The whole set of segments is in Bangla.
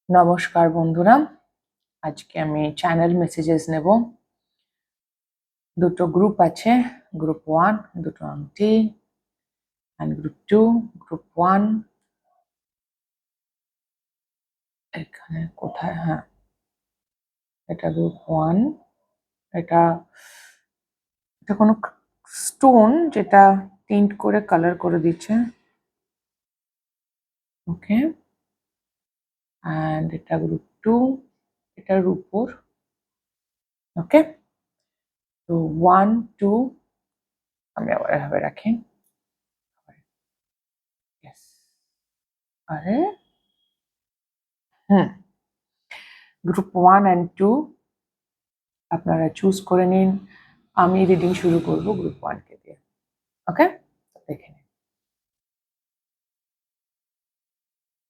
নমস্কার বন্ধুরা, আজকে আমি চ্যানেল মেসেজেস নেব। দুটো গ্রুপ আছে, গ্রুপ 1 দুটো আংটি, অ্যান্ড গ্রুপ 2 গ্রুপ 1 এখানে কোথায়, হ্যাঁ এটা গ্রুপ 1। এটা এটা কোনো স্টোন যেটা টিন্ট করে কালার করে দিচ্ছে, ওকে। অ্যান্ড এটা গ্রুপ 2, এটার উপর, ওকে। তো 1 2 আমি আবার এভাবে রাখি, ইয়েস। আরে হুম, গ্রুপ 1 অ্যান্ড 2 আপনারা চুজ করে নিন। আমি রিডিং শুরু করব গ্রুপ 1 কে দিয়ে, ওকে। দেখে নিন।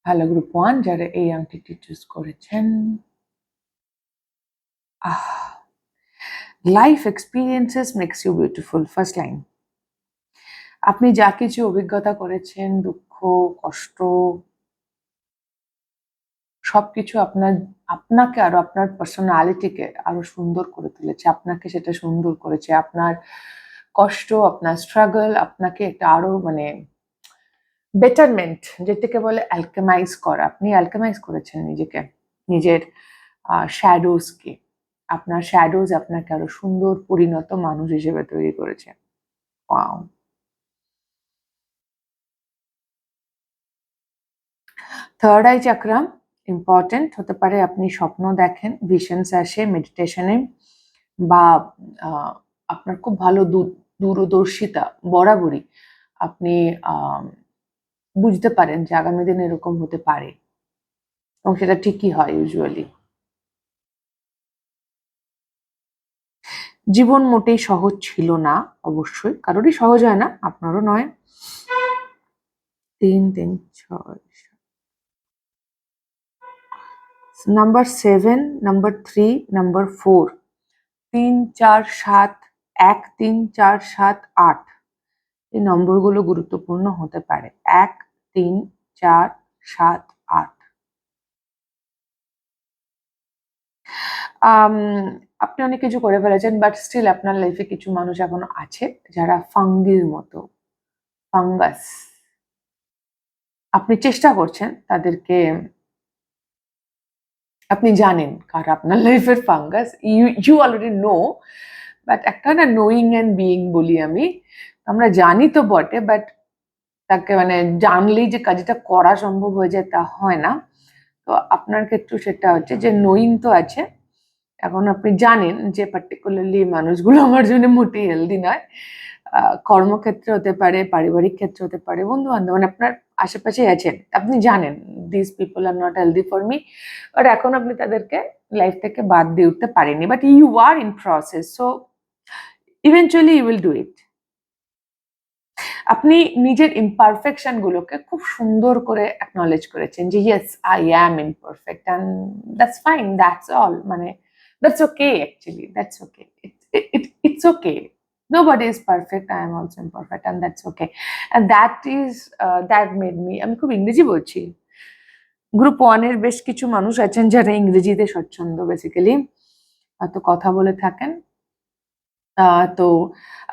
হ্যালো গ্রুপ 1, যারা এই আংটিটি চুজ করেছেন, life experiences makes you beautiful. First line, আপনি যা কিছু অভিজ্ঞতা করেছেন, দুঃখ, কষ্ট, সবকিছু আপনাকে আরো, আপনার পার্সোনালিটিকে আরো সুন্দর করে তুলেছে, আপনাকে সেটা সুন্দর করেছে। আপনার কষ্ট, আপনার স্ট্রাগল আপনাকে একটা আরো বেটারমেন্ট, যেটাকে বলে অ্যালকেমাইজ করা। আপনি অ্যালকেমাইজ করেছেন নিজেকে, নিজের শ্যাডোজকে। আপনার শ্যাডোজ আপনাকে আরো সুন্দর পরিণত মানুষ হিসেবে তৈরি করেছে। ওয়াও। থার্ড আই চাকরা ইম্পর্টেন্ট হতে পারে। আপনি স্বপ্ন দেখেন, ভিশনস আসে মেডিটেশনে, বা আপনার খুব ভালো দূরদর্শিতা বরাবরই আপনি বুঝতে পারেন যে আগামী দিন এরকম হতে পারে, এবং সেটা ঠিকই হয় ইউজুয়ালি। জীবন মোটেই সহজ ছিল না, অবশ্যই কারোরই সহজ হয় না, আপনারও নয়। 3 3 6 নাম্বার 7, নাম্বার 3, নাম্বার 4, 3 4 7, 1 3 4 7 8, এই নম্বরগুলো গুরুত্বপূর্ণ হতে পারে। 1 3 4 7 8। আপনি অনেক কিছু করে ফেলেছেন, বাট স্টিল আপনার লাইফে কিছু মানুষ এখনো আছে যারা ফাঙ্গির মতো, ফাঙ্গাস। আপনি চেষ্টা করছেন তাদেরকে, আপনি জানেন কার আপনার লাইফের ফাঙ্গাস, ইউ অলরেডি নো। বাট একটা না নোয়িং অ্যান্ড বিইং বলি আমি, আমরা জানি তো বটে, বাট তাকে জানলেই যে কাজটা করা সম্ভব হয়ে যায় তা হয় না। তো আপনার ক্ষেত্রে সেটা হচ্ছে যে নোয়িং তো আছে, এখন আপনি জানেন যে পার্টিকুলারলি মানুষগুলো আমার জন্য মোটেই হেলদি নয়। কর্মক্ষেত্রে হতে পারে, পারিবারিক ক্ষেত্রে হতে পারে, বন্ধু বান্ধব, আপনার আশেপাশেই আছেন, আপনি জানেন this people are not healthy for me. But এখন আপনি তাদেরকে লাইফ থেকে বাদ দিয়ে উঠতে পারেননি, but you are in process, so eventually you will do it. আপনি নিজের ইমপারফেকশন গুলোকে খুব সুন্দর করে অ্যাকনলেজ করেছেন যে yes I am imperfect, and that's fine, that's all. That's okay, actually that's okay, it's okay. Nobody is perfect, I am also imperfect, and that's okay. And that made me, আমি খুব ইংরেজি বলছি। গ্রুপ 1 এর বেশ কিছু মানুষ আছেন যারা ইংরেজিতে স্বচ্ছন্দ, বেসিক্যালি হয়তো কথা বলে থাকেন। তো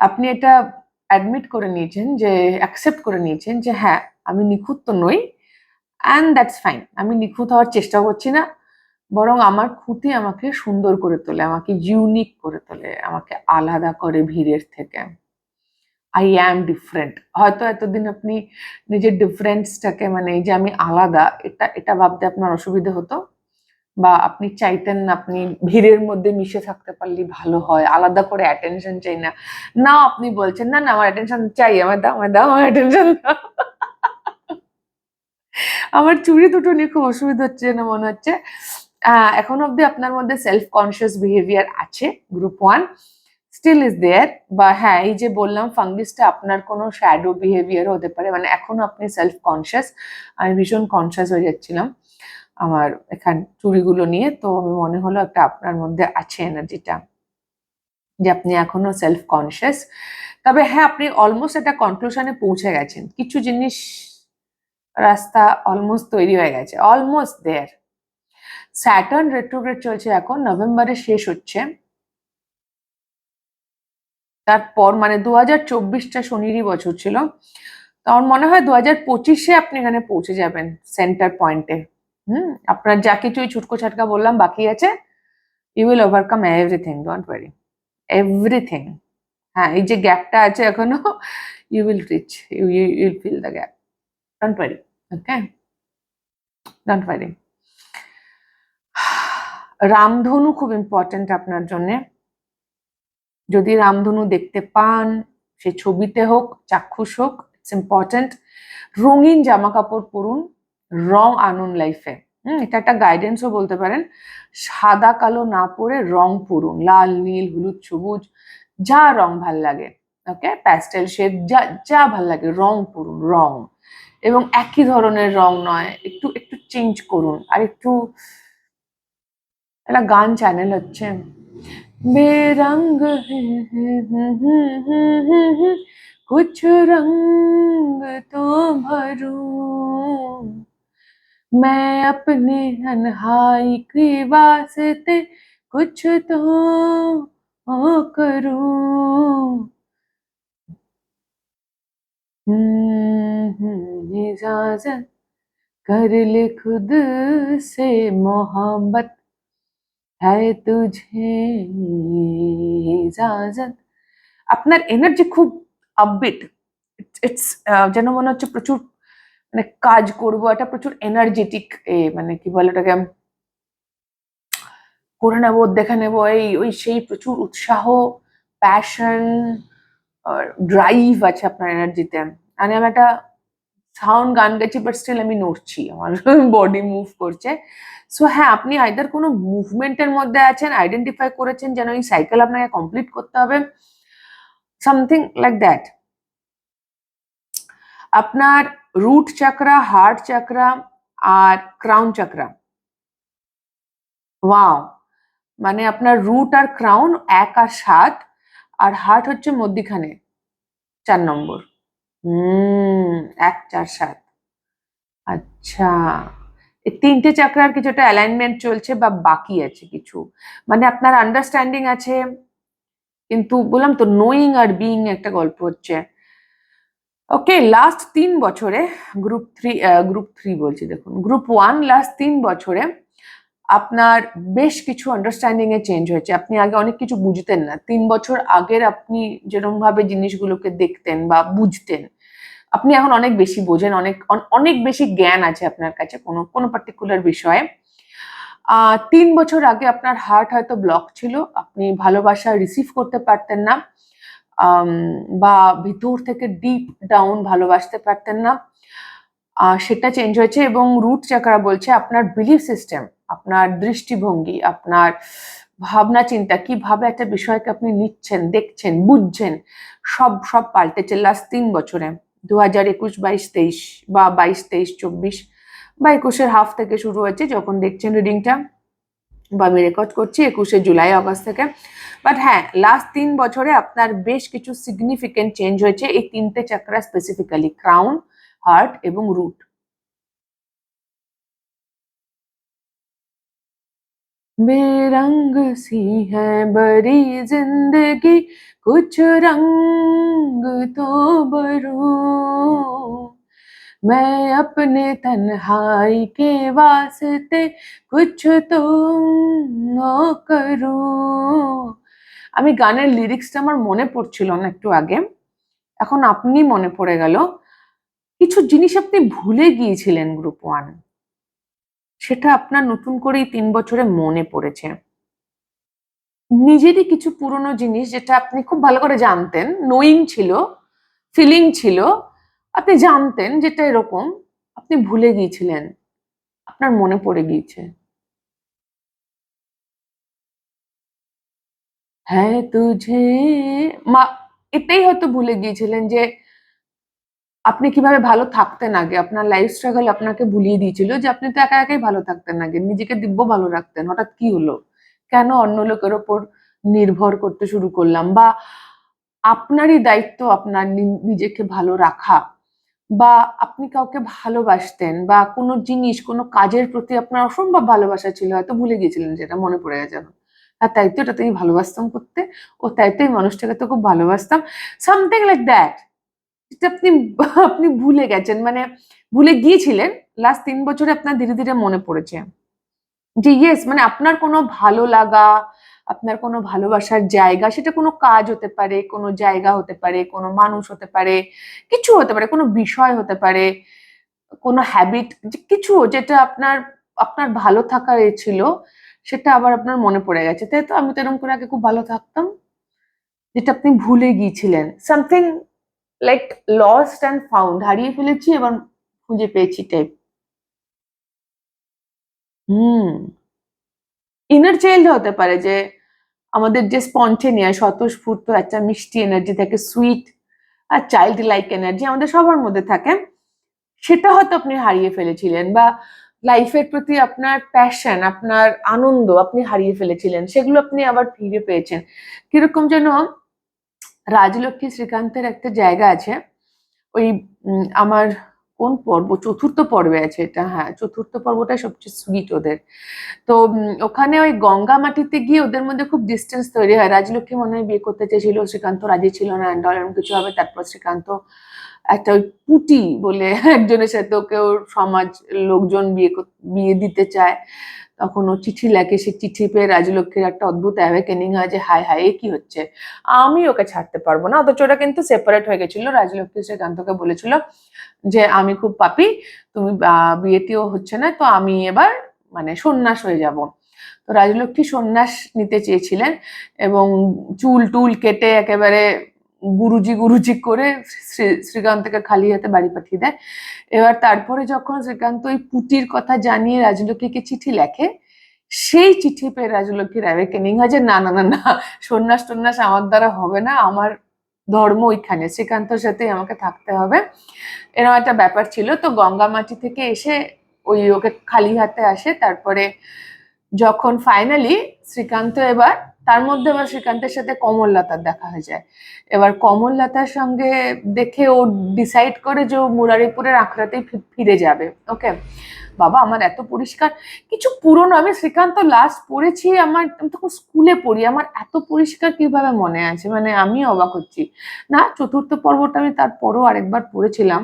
আপনি এটা অ্যাডমিট করে নিয়েছেন, যে অ্যাকসেপ্ট করে নিয়েছেন যে হ্যাঁ, আমি নিখুঁত তো নই, অ্যান্ড দ্যাটস ফাইন। আমি নিখুঁত হওয়ার চেষ্টা করছি না, বরং আমার খুঁতি আমাকে সুন্দর করে তোলে, আমাকে ইউনিক করে তোলে, আমাকে আলাদা করে ভিড়ের থেকে। I am different. হয়তো এতদিন আপনি নিজের ডিফারেন্সটাকে, এই যে আমি আলাদা, এটা এটা ভাবতে আপনার অসুবিধে হতো, বা আপনি চাইতেন আপনি ভিড়ের মধ্যে মিশে থাকতে পারলে ভালো হয়, আলাদা করে অ্যাটেনশন চাই না। না, আপনি বলছেন না না আমার অ্যাটেনশন চাই, আমার দাও, আমার দাও, আমার অ্যাটেনশন দাও। আমার চুড়ি দুটো নিয়ে খুব অসুবিধা হচ্ছে না মনে হচ্ছে। এখন অব্দি আপনার মধ্যে সেলফ কনসিয়াস বিহেভিয়ার আছে, গ্রুপ 1 স্টিল ইজ দেয়ার। বা হ্যাঁ, এই যে বললাম ফাঙ্গিসটা আপনার কোনো শ্যাডো বিহেভিয়ার হতে পারে, এখনো আপনি সেলফ কনসিয়াস। আমি ভীষণ কনসিয়াস হয়ে যাচ্ছিলাম আমার এখান চুড়িগুলো নিয়ে, তো আমি মনে হলো একটা আপনার মধ্যে আছে এনার্জিটা, যে আপনি এখনো সেলফ কনসিয়াস। তবে হ্যাঁ, আপনি অলমোস্ট একটা কনক্লুশনে পৌঁছে গেছেন, কিছু জিনিস রাস্তা অলমোস্ট তৈরি হয়ে গেছে, অলমোস্ট দেয়ার। স্যাটার্ন রেট্রোগ্রেড চলছে এখন, নভেম্বরে শেষ হচ্ছে। তারপর মানে 2024টা শনিরই বছর ছিল, তো আমার মনে হয় 2025-এ আপনি এখানে পৌঁছে যাবেন সেন্টার পয়েন্টে। আপনার যা কিছু ছুটকো ছাটকা বললাম বাকি আছে, you will overcome everything, don't worry, everything. হ্যাঁ, এই যে গ্যাপটা আছে এখনো, you will reach, you will fill the gap, don't worry. Okay, don't worry. রামধনু খুব ইম্পর্টেন্ট আপনার জন্য। যদি রামধনু দেখতে পান, সে ছবিতে হোক চাক্ষুষ হোক, ইটস ইম্পর্টেন্ট। রঙিন জামা কাপড় পরুন, রং আনুন লাইফে। এটা একটা গাইডেন্সও বলতে পারেন। সাদা কালো না পরে রং পরুন, লাল নীল হলুদ সবুজ, যা রং ভাল লাগে, ওকে, প্যাস্টেল শেড, যা যা ভাল লাগে রং পরুন, রং। এবং একই ধরনের রং নয়, একটু একটু চেঞ্জ করুন। আর একটু একটা গান চ্যানেল হচ্ছে, बेरंग है कुछ रंग तो भरूं मैं अपने तन्हाई की वास्ते कुछ तो करूं। इजाजत कर ले खुद से मोहब्बत है तुझे इजाजत। আপনার এনার্জি খুব আপবিট, ইটস যেন মনে হচ্ছে প্রচুর মানে কাজ করবো, একটা প্রচুর এনার্জেটিক, মানে কি বলে ওটাকে, করে নেবো দেখে নেবো, এই ওই সেই প্রচুর উৎসাহ, প্যাশন, ড্রাইভ আছে আপনার এনার্জিতে। মানে আমি একটা সাউন্ড গান গেছি, বাট স্টিল আমি নড়ছি, আমার বডি মুভ করছে। সো হ্যাঁ, আপনি আইদার কোনো মুভমেন্টের মধ্যে আছেন, আইডেন্টিফাই করেছেন যেন এই সাইকেল আপনাকে কমপ্লিট করতে হবে, সামথিং লাইক দ্যাট। আপনার রুট চাকরা, হার্ট চাকরা আর ক্রাউন চাকরা, ওয়াও, মানে আপনার রুট আর ক্রাউন 1 আর 7, আর হার্ট হচ্ছে মধ্যিখানে 4 নম্বর। 1 4 7, আচ্ছা। এই 3টে চাকরার কিছুটা অ্যালাইনমেন্ট চলছে বা বাকি আছে কিছু, মানে আপনার আন্ডারস্ট্যান্ডিং আছে, কিন্তু বললাম তো নোয়িং আর বিইং একটা গল্প হচ্ছে। ওকে, লাস্ট 3 বছরে গ্রুপ থ্রি বলছি, দেখুন গ্রুপ 1 লাস্ট 3 বছরে আপনার বেশ কিছু আন্ডারস্ট্যান্ডিং এ চেঞ্জ হয়েছে। আপনি আগে অনেক কিছু বুঝতেন না, 3 বছর আগের আপনি যেরকম ভাবে জিনিসগুলোকে দেখতেন বা বুঝতেন, আপনি এখন অনেক বেশি বোঝেন, অনেক বেশি জ্ঞান আছে আপনার কাছে কোনো কোনো পার্টিকুলার বিষয়ে। 3 বছর আগে আপনার হার্ট হয়তো ব্লক ছিল, আপনি ভালোবাসা রিসিভ করতে পারতেন না, বা ভিতর থেকে ডিপ ডাউন ভালোবাসতে পারতেন না, সেটা চেঞ্জ হয়েছে। এবং রুট চাকরা বলছে আপনার বিলিফ সিস্টেম, আপনার দৃষ্টিভঙ্গি, আপনার ভাবনা চিন্তা, কিভাবে একটা বিষয়কে আপনি নিচ্ছেন, দেখছেন, বুঝছেন, সব সব পাল্টেছে লাস্ট 3 বছরে। 2021, 22, 23 বা 22, 23, 24 বা 21-এর হাফ থেকে শুরু হয়েছে, যখন দেখছেন রিডিংটা বা আমি রেকর্ড করছি 21শে জুলাই আগস্ট থেকে। বাট হ্যাঁ, লাস্ট 3 বছরে আপনার বেশ কিছু সিগনিফিকেন্ট চেঞ্জ হয়েছে এই 3টে চাকরা, স্পেসিফিক্যালি ক্রাউন, हार्ट एवं रूट। बेरंग सी है बड़ी जिंदगी कुछ रंग तो भरूं मैं अपने तन्हाई के वास्ते कुछ तो करूं। আমি গানের লিরিক্সটা আমার মনে পড়ছিল না একটু আগে, এখন আপনি মনে পড়ে গেল। কিছু জিনিস আপনি ভুলে গিয়েছিলেন গ্রুপ 1, সেটা আপনার নতুন করে এই 3 বছরে মনে পড়েছে। নিজেরই কিছু পুরনো জিনিস যেটা আপনি খুব ভালো করে জানতেন, নোয়িং ছিল, ফিলিং ছিল, আপনি জানতেন যেটা এরকম, আপনি ভুলে গিয়েছিলেন, আপনার মনে পড়ে গিয়েছে। হ্যাঁ তুঝে মা, এটাই হয়তো ভুলে গিয়েছিলেন যে আপনি কিভাবে ভালো থাকতেন আগে, আপনার লাইফ স্ট্রাগল আপনাকে ভুলিয়ে দিয়েছিল যে আপনি তো একা একাই ভালো থাকতেন আগে, নিজেকে দিব্য ভালো রাখতেন, হঠাৎ কি হলো, কেন অন্য লোকের ওপর নির্ভর করতে শুরু করলাম, বা আপনারই দায়িত্ব আপনার নিজেকে ভালো রাখা, বা আপনি কাউকে ভালোবাসতেন, বা কোনো জিনিস, কোনো কাজের প্রতি আপনার অসম্ভব ভালোবাসা ছিল, হয়তো ভুলে গিয়েছিলেন, যেটা মনে পড়ে গেছে এখন। আর তাই তো এটা তুমি ভালোবাসতাম করতে, ও তাই তো এই মানুষটাকে তো খুব ভালোবাসতাম, সামথিং লাইক দ্যাট। এটা আপনি আপনি ভুলে গেছেন, মানে ভুলে গিয়েছিলেন, লাস্ট 3 বছরে আপনার ধীরে ধীরে মনে পড়েছে যে ইয়েস, মানে আপনার কোনো ভালো লাগা, আপনার কোনো ভালোবাসার জায়গা, সেটা কোনো কাজ হতে পারে, কোনো জায়গা হতে পারে, কোনো মানুষ হতে পারে, কিছু হতে পারে, কোনো বিষয় হতে পারে, কোনো হ্যাবিট, কিছু যেটা আপনার আপনার ভালো থাকার এ ছিল, সেটা আবার আপনার মনে পড়ে গেছে। তাই তো, আমি তো এরকম করে আগে খুব ভালো থাকতাম, যেটা আপনি ভুলে গিয়েছিলেন, something like lost and found, হারিয়ে ফেলেছি এবার খুঁজে পেয়েছি টাইপ। হুম। ইনার চাইল্ড হতে পারে, যে আমাদের যে স্পন্টেনিয়াস স্বতঃস্ফূর্ত একটা মিষ্টি এনার্জি থাকে, সুইট আর চাইল্ড লাইক এনার্জি আমাদের সবার মধ্যে থাকে, সেটা হয়তো আপনি হারিয়ে ফেলেছিলেন, বা লাইফের প্রতি আপনার প্যাশন, আপনার আনন্দ আপনি হারিয়ে ফেলেছিলেন, সেগুলো আপনি আবার ফিরে পেয়েছেন। কিরকম যেন রাজলক্ষ্মী শ্রীকান্তের একটা জায়গা আছে, ওই আমার কোন পর্ব, চতুর্থ পর্বে আছে এটা, হ্যাঁ চতুর্থ পর্বটাই সবচেয়ে সুইট ওদের। তো ওখানে ওই গঙ্গা মাটিতে গিয়ে ওদের মধ্যে খুব ডিস্টেন্স তৈরি হয়, রাজলক্ষ্মী মনে হয় বিয়ে করতে চেয়েছিল, শ্রীকান্ত রাজি ছিল না, অ্যান্ড অল এরকম কিছু হবে, তারপর শ্রীকান্ত একটা ওই পুটি বলে একজনের সাথে ওকে ওর সমাজ লোকজন বিয়ে দিতে চায়, তখন ও চিঠি লেখে, সে চিঠি পেয়ে রাজলক্ষ্মীর একটা অদ্ভুত অ্যাওয়েকেনিং হয় যে হায় হায় এ কি হচ্ছে, আমি ওকে ছাড়তে পারবো না, অথচ ওরা কিন্তু সেপারেট হয়ে গেছিল, রাজলক্ষ্মী শ্রীকান্তকে বলেছিল যে আমি খুব পাপী, তুমি বিয়েটিও হচ্ছে না, তো আমি এবার মানে সন্ন্যাস হয়ে যাব। তো রাজলক্ষ্মী সন্ন্যাস নিতে চেয়েছিলেন, এবং চুল টুল কেটে একেবারে গুরুজি গুরুজি করে শ্রীকান্তকে খালি হাতে বাড়ি পাঠিয়ে দেয়। এবার তারপরে যখন শ্রীকান্ত ওই পুটির কথা জানিয়ে রাজলক্ষ্মীকে চিঠি লেখে, সেই চিঠি পেয়ে রাজলক্ষ্মীর অ্যাওয়েকেনিং হয় যে না না না না, সন্ন্যাস টন্যাস আমার দ্বারা হবে না, আমার ধর্ম ওইখানে, শ্রীকান্তর সাথেই আমাকে থাকতে হবে, এরকম একটা ব্যাপার ছিল। তো গঙ্গা মাটি থেকে এসে ওই ওকে খালি হাতে আসে, তারপরে যখন ফাইনালি শ্রীকান্ত এবার, তার মধ্যে আবার শ্রীকান্তের সাথে কমললতার দেখা হয়ে যায়, এবার কমললতার সঙ্গে দেখে ও ডিসাইড করে যে ও মুরারিপুরের আখড়াতেই ফিরে যাবে। ওকে, বাবা আমার এত পরিষ্কার কিছু পুরনো, আমি শ্রীকান্ত লাস্ট পড়েছি আমার, আমি তখন স্কুলে পড়ি, আমার এত পরিষ্কার কিভাবে মনে আছে, মানে আমি অবাক হচ্ছি। না, চতুর্থ পর্বটা আমি তারপরও আরেকবার পড়েছিলাম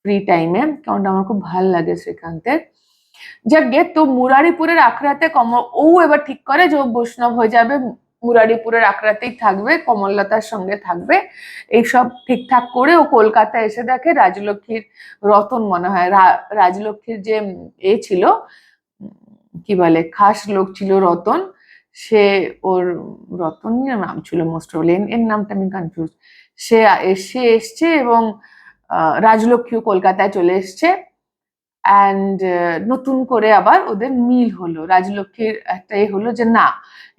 ফ্রি টাইমে, কারণ আমার খুব ভাল লাগে শ্রীকান্তের। যাক গে, তো মুরারিপুরের আখড়াতে ও এবার ঠিক করে যে ও বৈষ্ণব হয়ে যাবে, মুরারিপুরের আখড়াতেই থাকবে, কমললতার সঙ্গে থাকবে, এইসব ঠিকঠাক করে ও কলকাতায় এসে দেখে রাজলক্ষ্মীর, রতন মনে হয় রাজলক্ষ্মীর যে এ ছিল, কি বলে খাস লোক ছিল রতন, সে ওর, রতনই নাম ছিল মোস্ট প্রবলি, এর নামটা আমি কনফিউজ, সে এসে এসছে, এবং রাজলক্ষ্মীও কলকাতায় চলে এসছে, অ্যান্ড নতুন করে আবার ওদের মিল হলো, রাজলক্ষ্মীর একটা এ হলো যে না,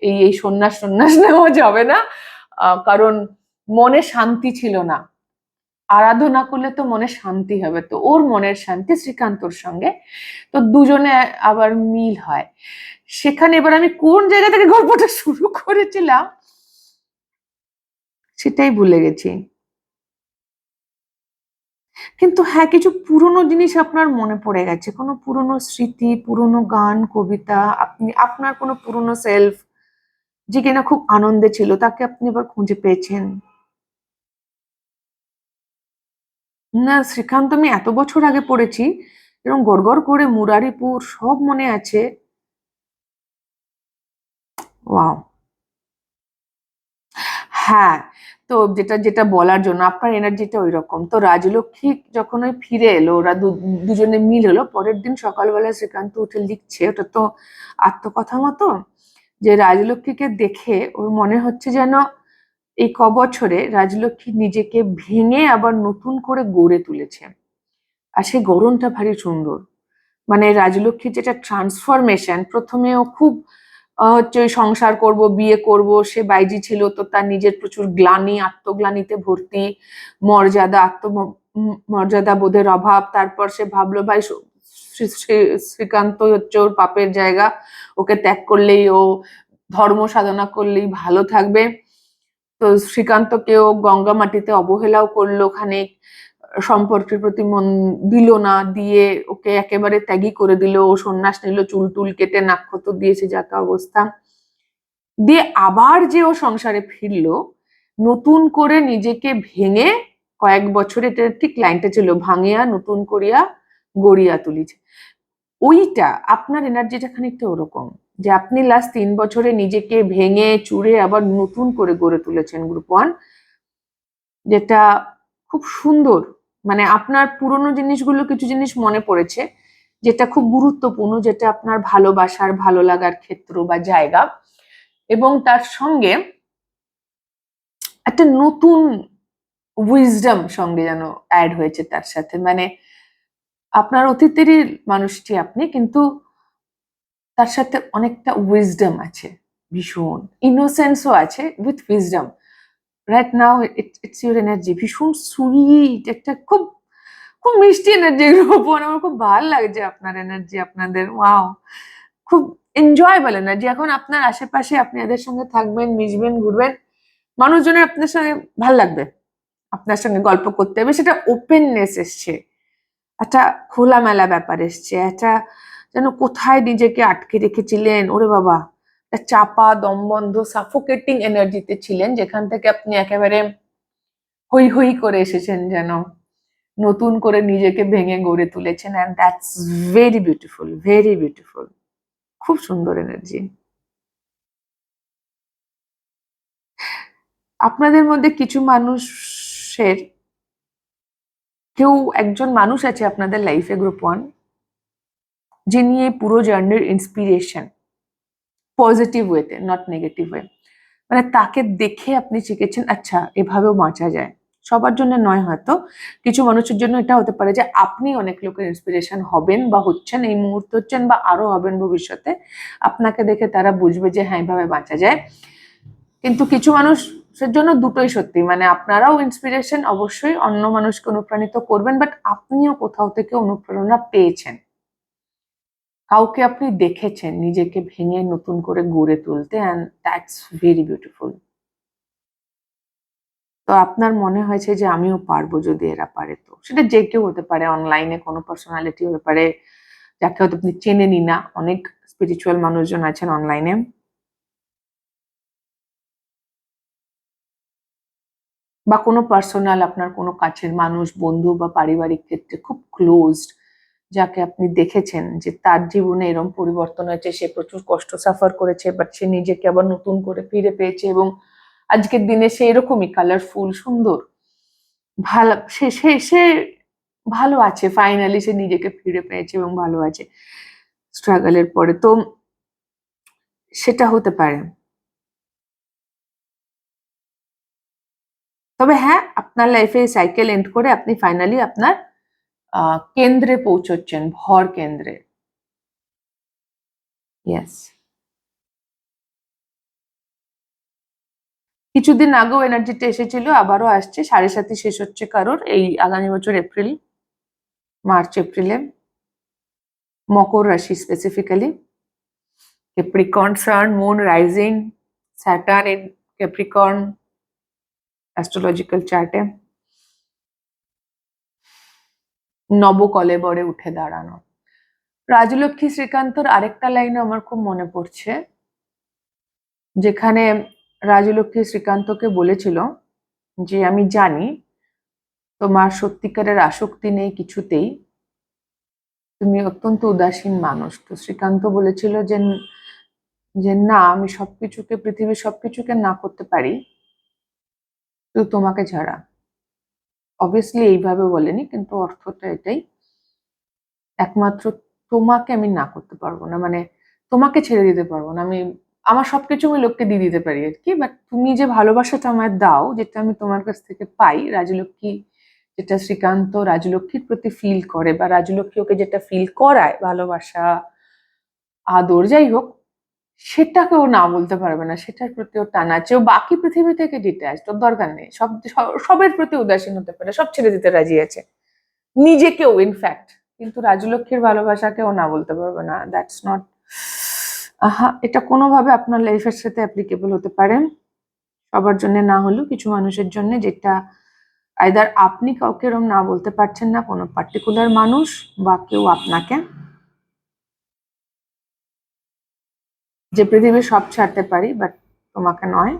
এই এই সন্ন্যাস সন্ন্যাস নেওয়া যাবে না, কারণ মনে শান্তি ছিল না, আরাধনা করলে তো মনে শান্তি হবে, তো ওর মনের শান্তি শ্রীকান্তর সঙ্গে, তো দুজনে আবার মিল হয় সেখানে। এবার আমি কোন জায়গা থেকে গল্পটা শুরু করেছিলাম সেটাই ভুলে গেছি, কিন্তু হ্যাঁ কিছু পুরনো জিনিস আপনার মনে পড়ে গেছে, কোনো পুরনো স্মৃতি, পুরনো গান, কবিতা, আপনি আপনার কোনো পুরনো সেলফ যে কিনা খুব আনন্দে ছিল, তাকে আপনি এবার খুঁজে পেয়েছেন। না শ্রীকান্ত আমি এত বছর আগে পড়েছি, এরকম গড়গড় করে মুরারিপুর সব মনে আছে। ওয়াও। হ্যাঁ, তো যেটা যেটা বলার জন্য আপনার এনার্জিটা ওই রকম, তো রাজলক্ষ্মী যখন ওই ফিরে এলো, ওরা দুজনে মিল হলো, পরের দিন সকালবেলা শ্রীকান্ত উঠে লিখছে, ওটা তো আত্মকথা মতো, যে রাজলক্ষ্মীকে দেখে ওর মনে হচ্ছে যেন এই কবছরে রাজলক্ষ্মী নিজেকে ভেঙে আবার নতুন করে গড়ে তুলেছে, আর সেই গড়নটা ভারী সুন্দর, মানে রাজলক্ষ্মীর যেটা ট্রান্সফরমেশন, প্রথমে ও খুব হচ্ছে ওই সংসার করব, বিয়ে করব, সে বাইজি ছিল, তো তার নিজের প্রচুর গ্লানি, আত্মগ্লানিতে ভর্তি, মর্যাদা, মর্যাদা বোধের অভাব, তারপর সে ভাবলো ভাই শ্রীকান্ত হচ্ছে ওর পাপের জায়গা, ওকে ত্যাগ করলেই ও, ধর্ম সাধনা করলেই ভালো থাকবে, তো শ্রীকান্তকেও গঙ্গা মাটিতে অবহেলাও করলো খানিক, সম্পর্কের প্রতি মন দিল না, দিয়ে ওকে একেবারে ত্যাগী করে দিল, ও সন্ন্যাস নিল, চুল টুল কেটে নাক্ষত দিয়েছে, যাতা অবস্থা দিয়ে আবার যে ও সংসারে ফিরলো, নতুন করে নিজেকে ভেঙে কয়েক বছরে, এটা ঠিক লাইনটা ছিল, ভাঙিয়া নতুন করিয়া গড়িয়া তুলিছে। ওইটা আপনার এনার্জিটা খানিকটা ওরকম, যে আপনি লাস্ট 3 বছরে নিজেকে ভেঙে চুরে আবার নতুন করে গড়ে তুলেছেন গ্রুপ 1, যেটা খুব সুন্দর। মানে আপনার পুরনো জিনিসগুলো, কিছু জিনিস মনে পড়েছে যেটা খুব গুরুত্বপূর্ণ, যেটা আপনার ভালোবাসার, ভালো লাগার ক্ষেত্র বা জায়গা, এবং তার সঙ্গে একটা নতুন উইজডম সঙ্গে যেন অ্যাড হয়েছে তার সাথে। মানে আপনার অতীতেরই মানুষটি আপনি, কিন্তু তার সাথে অনেকটা উইজডম আছে, ভীষণ ইনোসেন্সও আছে with wisdom. Right now it's your energy, ভীষণ সুইট, একটা খুব খুব মিষ্টি এনার্জি রোপণ। আমার খুব ভালো লাগছে আপনার এনার্জি, আপনাদের ওয়াও, খুব এনজয়েবল এনার্জি। এখন আপনার আশেপাশে আপনি এদের সঙ্গে থাকবেন, মিশবেন, ঘুরবেন, মানুষজনের আপনার সঙ্গে ভাল লাগবে, আপনার সঙ্গে গল্প করতে হবে, সেটা ওপেননেস এসছে, একটা খোলামেলা ব্যাপার এসছে, একটা যেন কোথায় নিজেকে আটকে রেখেছিলেন, ওরে বাবা, একটা চাপা দমবন্ধ সাফোকেটিং এনার্জিতে ছিলেন, যেখান থেকে আপনি একেবারে হই হই করে এসেছেন, যেন নতুন করে নিজেকে ভেঙে গড়ে তুলেছেন। And that's very beautiful, very beautiful, খুব সুন্দর এনার্জি। আপনাদের মধ্যে কিছু মানুষের, কেউ একজন মানুষ আছে আপনাদের লাইফে গ্রুপ 1, যিনি এই পুরো জার্নির ইন্সপিরেশন, পজিটিভ ওয়েতে, নট নেগেটিভ ওয়ে। মানে তাকে দেখে আপনি শিখেছেন আচ্ছা এভাবেও বাঁচা যায়। সবার জন্য নয়, হয়তো কিছু মানুষের জন্য এটা হতে পারে যে আপনি অনেক লোকের ইন্সপিরেশন হবেন বা হচ্ছেন, এই মুহূর্তে হচ্ছেন বা আরো হবেন ভবিষ্যতে। আপনাকে দেখে তারা বুঝবে যে হ্যাঁ এভাবে বাঁচা যায়। কিন্তু কিছু মানুষের জন্য দুটোই সত্যি, মানে আপনারাও ইন্সপিরেশন অবশ্যই, অন্য মানুষকে অনুপ্রাণিত করবেন, বাট আপনিও কোথাও থেকে অনুপ্রেরণা পেয়েছেন, কাউকে আপনি দেখেছেন নিজেকে ভেঙে নতুন করে গড়ে তুলতে, অ্যান্ড দ্যাটস ভেরি বিউটিফুল। তো আপনার মনে হয়েছে যে আমিও পারবো যদি এরা পারে, তো সেটা যে কেউ হতে পারে, অনলাইনে কোনো পার্সোনালিটি হতে পারে যাকে হয়তো আপনি চেনেনই না, অনেক স্পিরিচুয়াল মানুষজন আছেন অনলাইনে, বা কোনো পার্সোনাল আপনার কোনো কাছের মানুষ, বন্ধু বা পারিবারিক ক্ষেত্রে খুব ক্লোজড, যাকে আপনি দেখেছেন যে তার জীবনে এরকম পরিবর্তন হয়েছে, সে প্রচুর কষ্ট সাফার করেছে, বাট সে নিজেকে আবার নতুন করে ফিরে পেয়েছে, এবং আজকের দিনে সে এরকমই কালারফুল, সুন্দর, ভালো, সে সে সে ভালো আছে, ফাইনালি সে নিজেকে ফিরে পেয়েছে এবং ভালো আছে স্ট্রাগলের পরে। তো সেটা হতে পারে। তবে হ্যাঁ, আপনার লাইফে সাইকেল এন্ড করে আপনি ফাইনালি আপনার কেন্দ্রে পৌঁছচ্ছেন, ভর কেন্দ্রে। ইয়েস। কিছুদিন আগেও এনার্জিটা এসেছিল, আবারও আসছে, 7.5 শেষ হচ্ছে কারোর এই আগামী বছর এপ্রিল, মার্চ এপ্রিলে, মকর রাশি specifically, Capricorn sun, moon, rising, Saturn in Capricorn astrological চার্টে, নবকলেবরে উঠে দাঁড়ানো। রাজলক্ষ্মী শ্রীকান্তর আরেকটা লাইনে আমার খুব মনে পড়ছে, যেখানে রাজলক্ষ্মী শ্রীকান্তকে বলেছিল যে আমি জানি তোমার সত্যিকারের আসক্তি নেই কিছুতেই, তুমি অত্যন্ত উদাসীন মানুষ। তো শ্রীকান্ত বলেছিল যে যে না, আমি সবকিছুকে, পৃথিবীর সবকিছুকে না করতে পারি, তো তোমাকে ছাড়া। অবভিয়াসলি এইভাবে বলেনি, কিন্তু অর্থটা এটাই, একমাত্র তোমাকে আমি না করতে পারবো না, মানে তোমাকে ছেড়ে দিতে পারবো না। আমি আমার সবকিছু আমি লোককে দিয়ে দিতে পারি আর কি, বাট তুমি যে ভালোবাসাটা আমায় দাও, যেটা আমি তোমার কাছ থেকে পাই, রাজলক্ষ্মী যেটা শ্রীকান্ত রাজলক্ষ্মীর প্রতি ফিল করে, বা রাজলক্ষ্মী ওকে যেটা ফিল করায়, ভালোবাসা, আদর, যাই হোক, সেটাকে ও না বলতে পারবে না, সেটার প্রতি ও টান আছে, ও বাকি পৃথিবী থেকে ডিট্যাচড, ওর দরকার নেই, সবের প্রতি উদাসীন হতে পারে, সব ছেড়ে দিতে রাজি আছে, নিজেকেও ইনফ্যাক্ট, কিন্তু রাজলক্ষ্মীর ভালোবাসাকে ও না বলতে পারবে না। দ্যাটস নট, আহা, এটা কোনোভাবে আপনার লাইফের সাথে অ্যাপ্লিকেবল হতে পারে, সবার জন্য না হলেও কিছু মানুষের জন্য, যেটা আইদার আপনি কাউকে এরম না বলতে পারছেন না, কোনো পার্টিকুলার মানুষ বা কেউ আপনাকে, যে পৃথিবীর সব ছাড়তে পারি বাট তোমাকে নয়।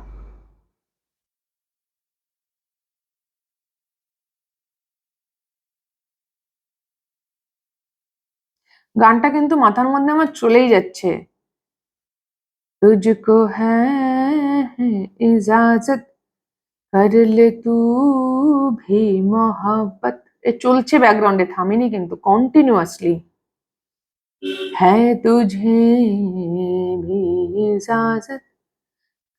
গানটা কিন্তু মাথার মধ্যে আমার চলেই যাচ্ছে। তুঝকো হ্যাঁ ইজাজত কর লে তু ভি মোহব্বত, এ চলছে ব্যাকগ্রাউন্ডে, থামিনি কিন্তু, কন্টিনিউয়াসলি। হ্যাঁ তুঝে ভি ইজাজত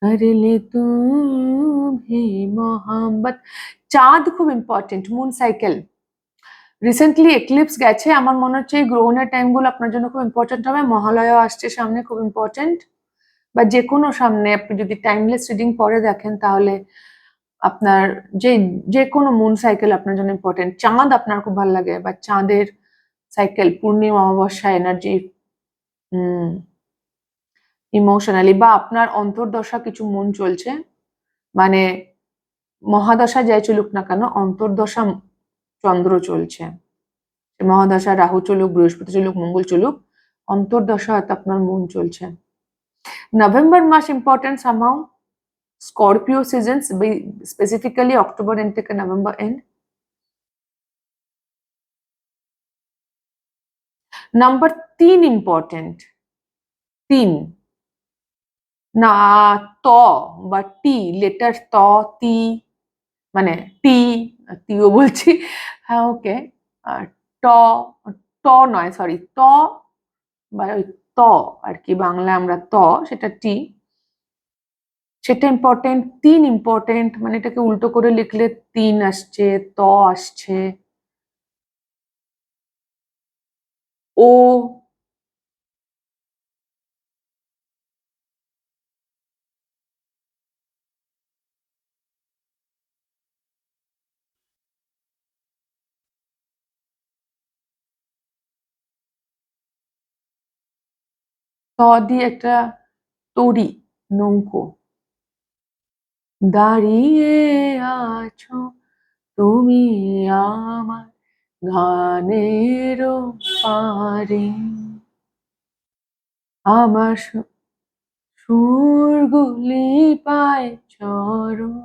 কর লে তু ভি মোহব্বত। চাঁদ খুব important, moon cycle. Recently eclipse গেছে, আমার মনে হচ্ছে এই গ্রহণের টাইমগুলো আপনার জন্য খুব ইম্পর্টেন্ট হবে। মহালয়া আসছে সামনে, খুব ইম্পর্টেন্ট। বা যে কোনো সামনে আপনি যদি টাইমলেস রিডিং পরে দেখেন তাহলে আপনার যে যে কোনো মুন সাইকেল আপনার জন্য ইম্পর্টেন্ট। চাঁদ আপনার খুব ভালো লাগে, বা চাঁদের সাইকেল, পূর্ণিমা অমাবস্যা এনার্জি, ইমোশনালি, বা আপনার অন্তর্দশা কিছু মন চলছে, মানে মহাদশা যাই চলুক না কেন, অন্তর্দশা চন্দ্র চলছে, মহাদশা রাহু চলুক, বৃহস্পতি চলুক, মঙ্গল চলুক, অন্তর্দশা হয়তো আপনার মন চলছে। নভেম্বর মাস important somehow, Scorpio seasons, specifically October end থেকে নভেম্বর এন্ড। নাম্বার 3 ইম্পর্টেন্ট, 3 না, ত বা টি, লেটার ত, তি, মানে টি, তিও বলছি, হ্যাঁ ওকে, ট, ট নয় সরি, ত বা ওই ত আর কি, বাংলায় আমরা ত, সেটা টি, সেটা ইম্পর্টেন্ট। 3 ইম্পর্টেন্ট, মানে এটাকে উল্টো করে লিখলে 3 আসছে, ত আসছে, ও, ত দিয়ে একটা তরি, নৌকো। দাঁড়িয়ে আছো তুমি আমার গানের পারে, আমার সুরগুলি পায় চরণ,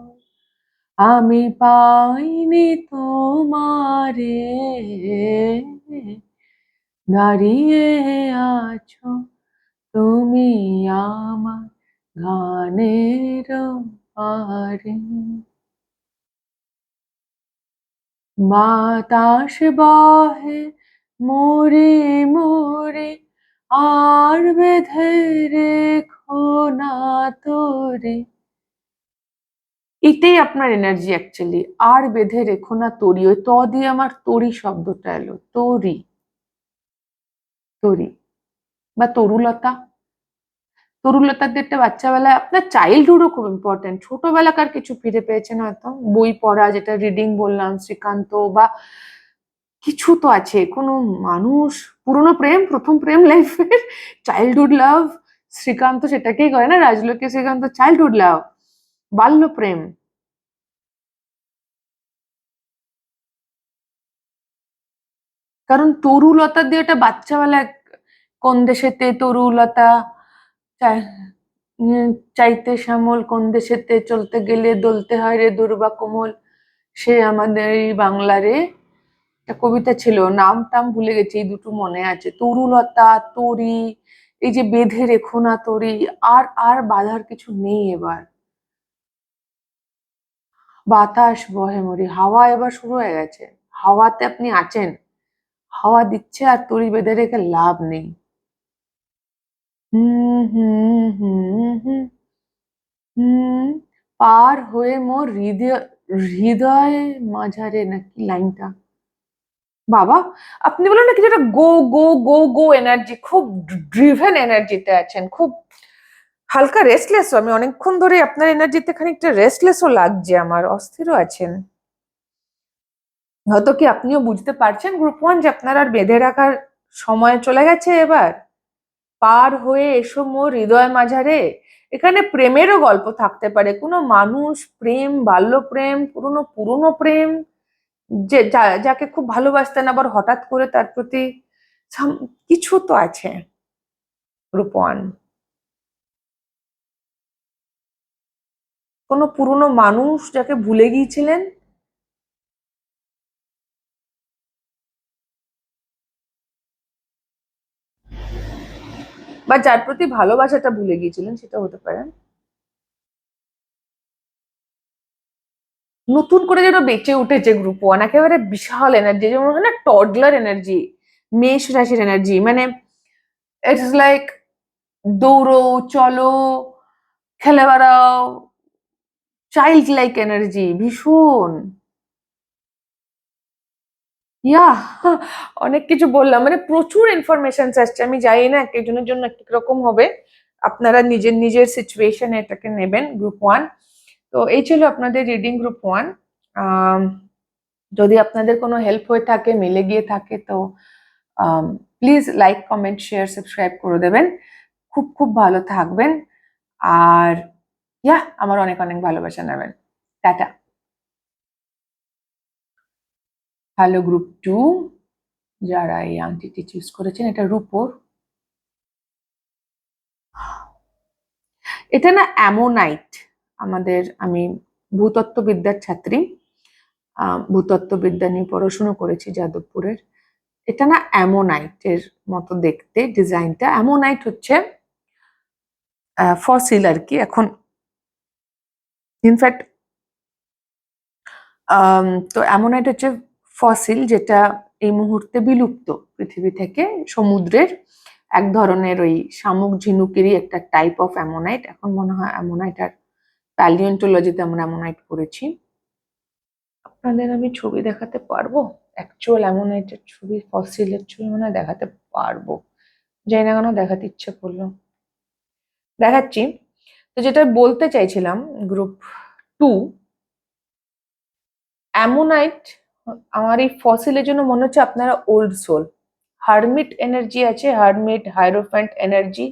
আমি পাইনি তোমারে, দাঁড়িয়ে আছো তুমি আমার গানের পারে। বাতাস বহে মোরে মোরে, আর বেঁধে রেখো না তোরে, এটাই আপনার এনার্জি অ্যাকচুয়ালি। আর বেঁধে রেখো না তরি, ওই ত দিয়ে আমার তরি শব্দটা এলো, তরি, তরি বা তরুলতা। তরুলতার দিকটা বাচ্চাবেলায়, আপনার চাইল্ডহুডও খুব ইম্পর্টেন্ট, ছোটবেলাকার কিছু ফিরে পেয়েছেন হয়তো, বই পড়া, যেটা রিডিং বললাম, শ্রীকান্ত, বা কিছু তো আছে, কোনো মানুষ, পুরনো প্রেম, প্রথম প্রেম লাইফের, চাইল্ডহুড লাভ, শ্রীকান্ত সেটাকেই করে না, রাজলক্ষ্মী শ্রীকান্ত, চাইল্ডহুড লাভ, বাল্য প্রেম। কারণ তরুলতা দিয়ে ওটা বাচ্চাবেলায়, কোন দেশেতে তরুলতা, চাই- চাইতে শ্যামল, কোন দেশেতে চলতে গেলে দলতে হয় রে দুর্বা কোমল, সে আমাদের এই বাংলা রে, একটা কবিতা ছিল, নাম টাম ভুলে গেছি, এই দুটো মনে আছে, তরুলতা, তরি, এই যে বেঁধে রেখো না তরি, আর আর বাঁধার কিছু নেই এবার। বাতাস বহে মরি, হাওয়া এবার শুরু হয়ে গেছে, হাওয়াতে আপনি আছেন, হাওয়া দিচ্ছে আর তরি বেঁধে রেখে লাভ নেই। হুম হুম হুম হুম হুম, পার হয়ে মোর হৃদয়, হৃদয় মাঝারে, নাকি লাইনটা, বাবা, আপনি বলেন না কিছু একটা গো গো গো গো এনার্জি, খুব ড্রিভেন এনার্জিতে আছেন, খুব হালকা রেস্টলেসও, আমি অনেকক্ষণ ধরে আপনার এনার্জিতে খানিকটা রেস্টলেসও লাগছে আমার, অস্থিরও আছেন। হয়তো কি আপনিও বুঝতে পারছেন গ্রুপ 1 যে আপনার আর বেঁধে রাখার সময় চলে গেছে এবার, পার হয়ে এসো মোর হৃদয় মাঝারে, এখানে প্রেমেরও গল্প থাকতে পারে, কোনো মানুষ প্রেম, বাল্যপ্রেম, পুরনো পুরনো প্রেম, যে যাকে খুব ভালোবাসতেন আবার হঠাৎ করে তার প্রতি কিছু তো আছে। গ্রুপ ওয়ান, কোনো পুরনো মানুষ যাকে ভুলে গিয়েছিলেন, বা যার প্রতি ভালোবাসাটা ভুলে গিয়েছিলেন, সেটা হতে পারে। নতুন করে যেন বেঁচে উঠেছে গ্রুপ ওয়ান, একেবারে বিশাল এনার্জি, যেমন হয় না টডলার এনার্জি, মেষ রাশির এনার্জি, মানে ইটস লাইক দৌড়ো, চলো, খেলে বেড়াও, চাইল্ড লাইক এনার্জি ভীষণ। ইয়া, অনেক কিছু বললাম, মানে প্রচুর ইনফরমেশন আসছে, আমি জানি না এক একজনের জন্য এক এক রকম হবে, আপনারা নিজের নিজের সিচুয়েশনে এটাকে নেবেন। গ্রুপ ওয়ান, তো এই ছিল আপনাদের রিডিং গ্রুপ ওয়ান। যদি আপনাদের কোনো হেল্প হয়ে থাকে, মিলে গিয়ে থাকে, তো please like, comment, share, subscribe করে দেবেন। খুব খুব ভালো থাকবেন, আর আমার অনেক অনেক ভালোবাসা নেবেন। টাটা। হ্যালো গ্রুপ টু, যারা এই আংটিটি চুজ করেছেন, এটা রূপোর, এটা না অ্যামোনাইট। আমি ভূতত্ত্ববিদ্যার ছাত্রী, ভূতত্ত্ববিদ্যা নিয়ে পড়াশুনো করেছি যাদবপুরের। এটা না অ্যামোনাইটের মতো দেখতে, ডিজাইনটা। অ্যামোনাইট হচ্ছে ফসিল আর কি এখন, ইনফ্যাক্ট তো অ্যামোনাইট হচ্ছে ফসিল, যেটা এই মুহূর্তে বিলুপ্ত পৃথিবী থেকে। সমুদ্রের এক ধরনের ওই শামুক ঝিনুকেরই একটা টাইপ অফ অ্যামোনাইট। এখন মনে হয় অ্যামোনাইট আর প্যালিওন্টোলজিতে আমরা অ্যামোনাইট পড়েছি। আপনাদের আমি ছবি দেখাতে পারবো, অ্যাকচুয়াল অ্যামোনাইটের ছবি, ফসিলের ছবি মনে হয় দেখাতে পারবো, জানি না কেন দেখাতে ইচ্ছে করলো, দেখাচ্ছি। তো যেটা বলতে চাইছিলাম, গ্রুপ টু, অ্যামোনাইট আমার এই ফসিলের জন্য মনে হচ্ছে আপনারা ওল্ড সোল, হারমিট এনার্জি আছে, হারমিট, হাইরোফ্যান্ট এনার্জি।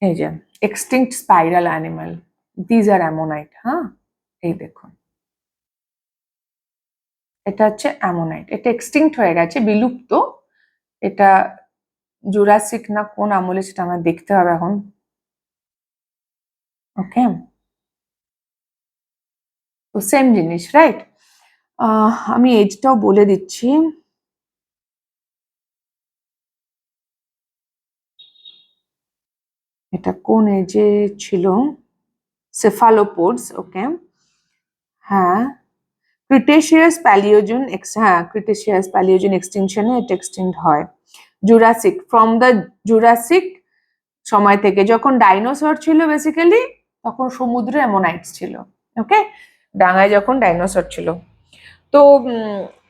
এই যে extinct spiral animal, these are ammonite. হ্যাঁ, এই দেখুন, এটা হচ্ছে অ্যামোনাইট, এটা এক্সটিংক্ট হয়ে গেছে, বিলুপ্ত। এটা জুরাসিক না কোন আমলে সেটা আমার দেখতে হবে এখন। ওকে, তো সেম জিনিস, রাইট? আমি এজটাও বলে দিচ্ছি, এটা কোন এজে ছিল, সেফালোপোডস। ওকে, হ্যাঁ, ক্রিটেশিয়াস প্যালিওজেন, হ্যাঁ ক্রিটেশিয়াস প্যালিওজেন এক্সটিংশনে এটা এক্সটিংক্ট হয়। জুরাসিক, ফ্রম দ্য জুরাসিক সময় থেকে, যখন ডাইনোসর ছিল বেসিক্যালি, তখন সমুদ্রে অ্যামোনাইটস ছিল। ওকে, ডাঙায় যখন ডাইনোসর ছিল, তো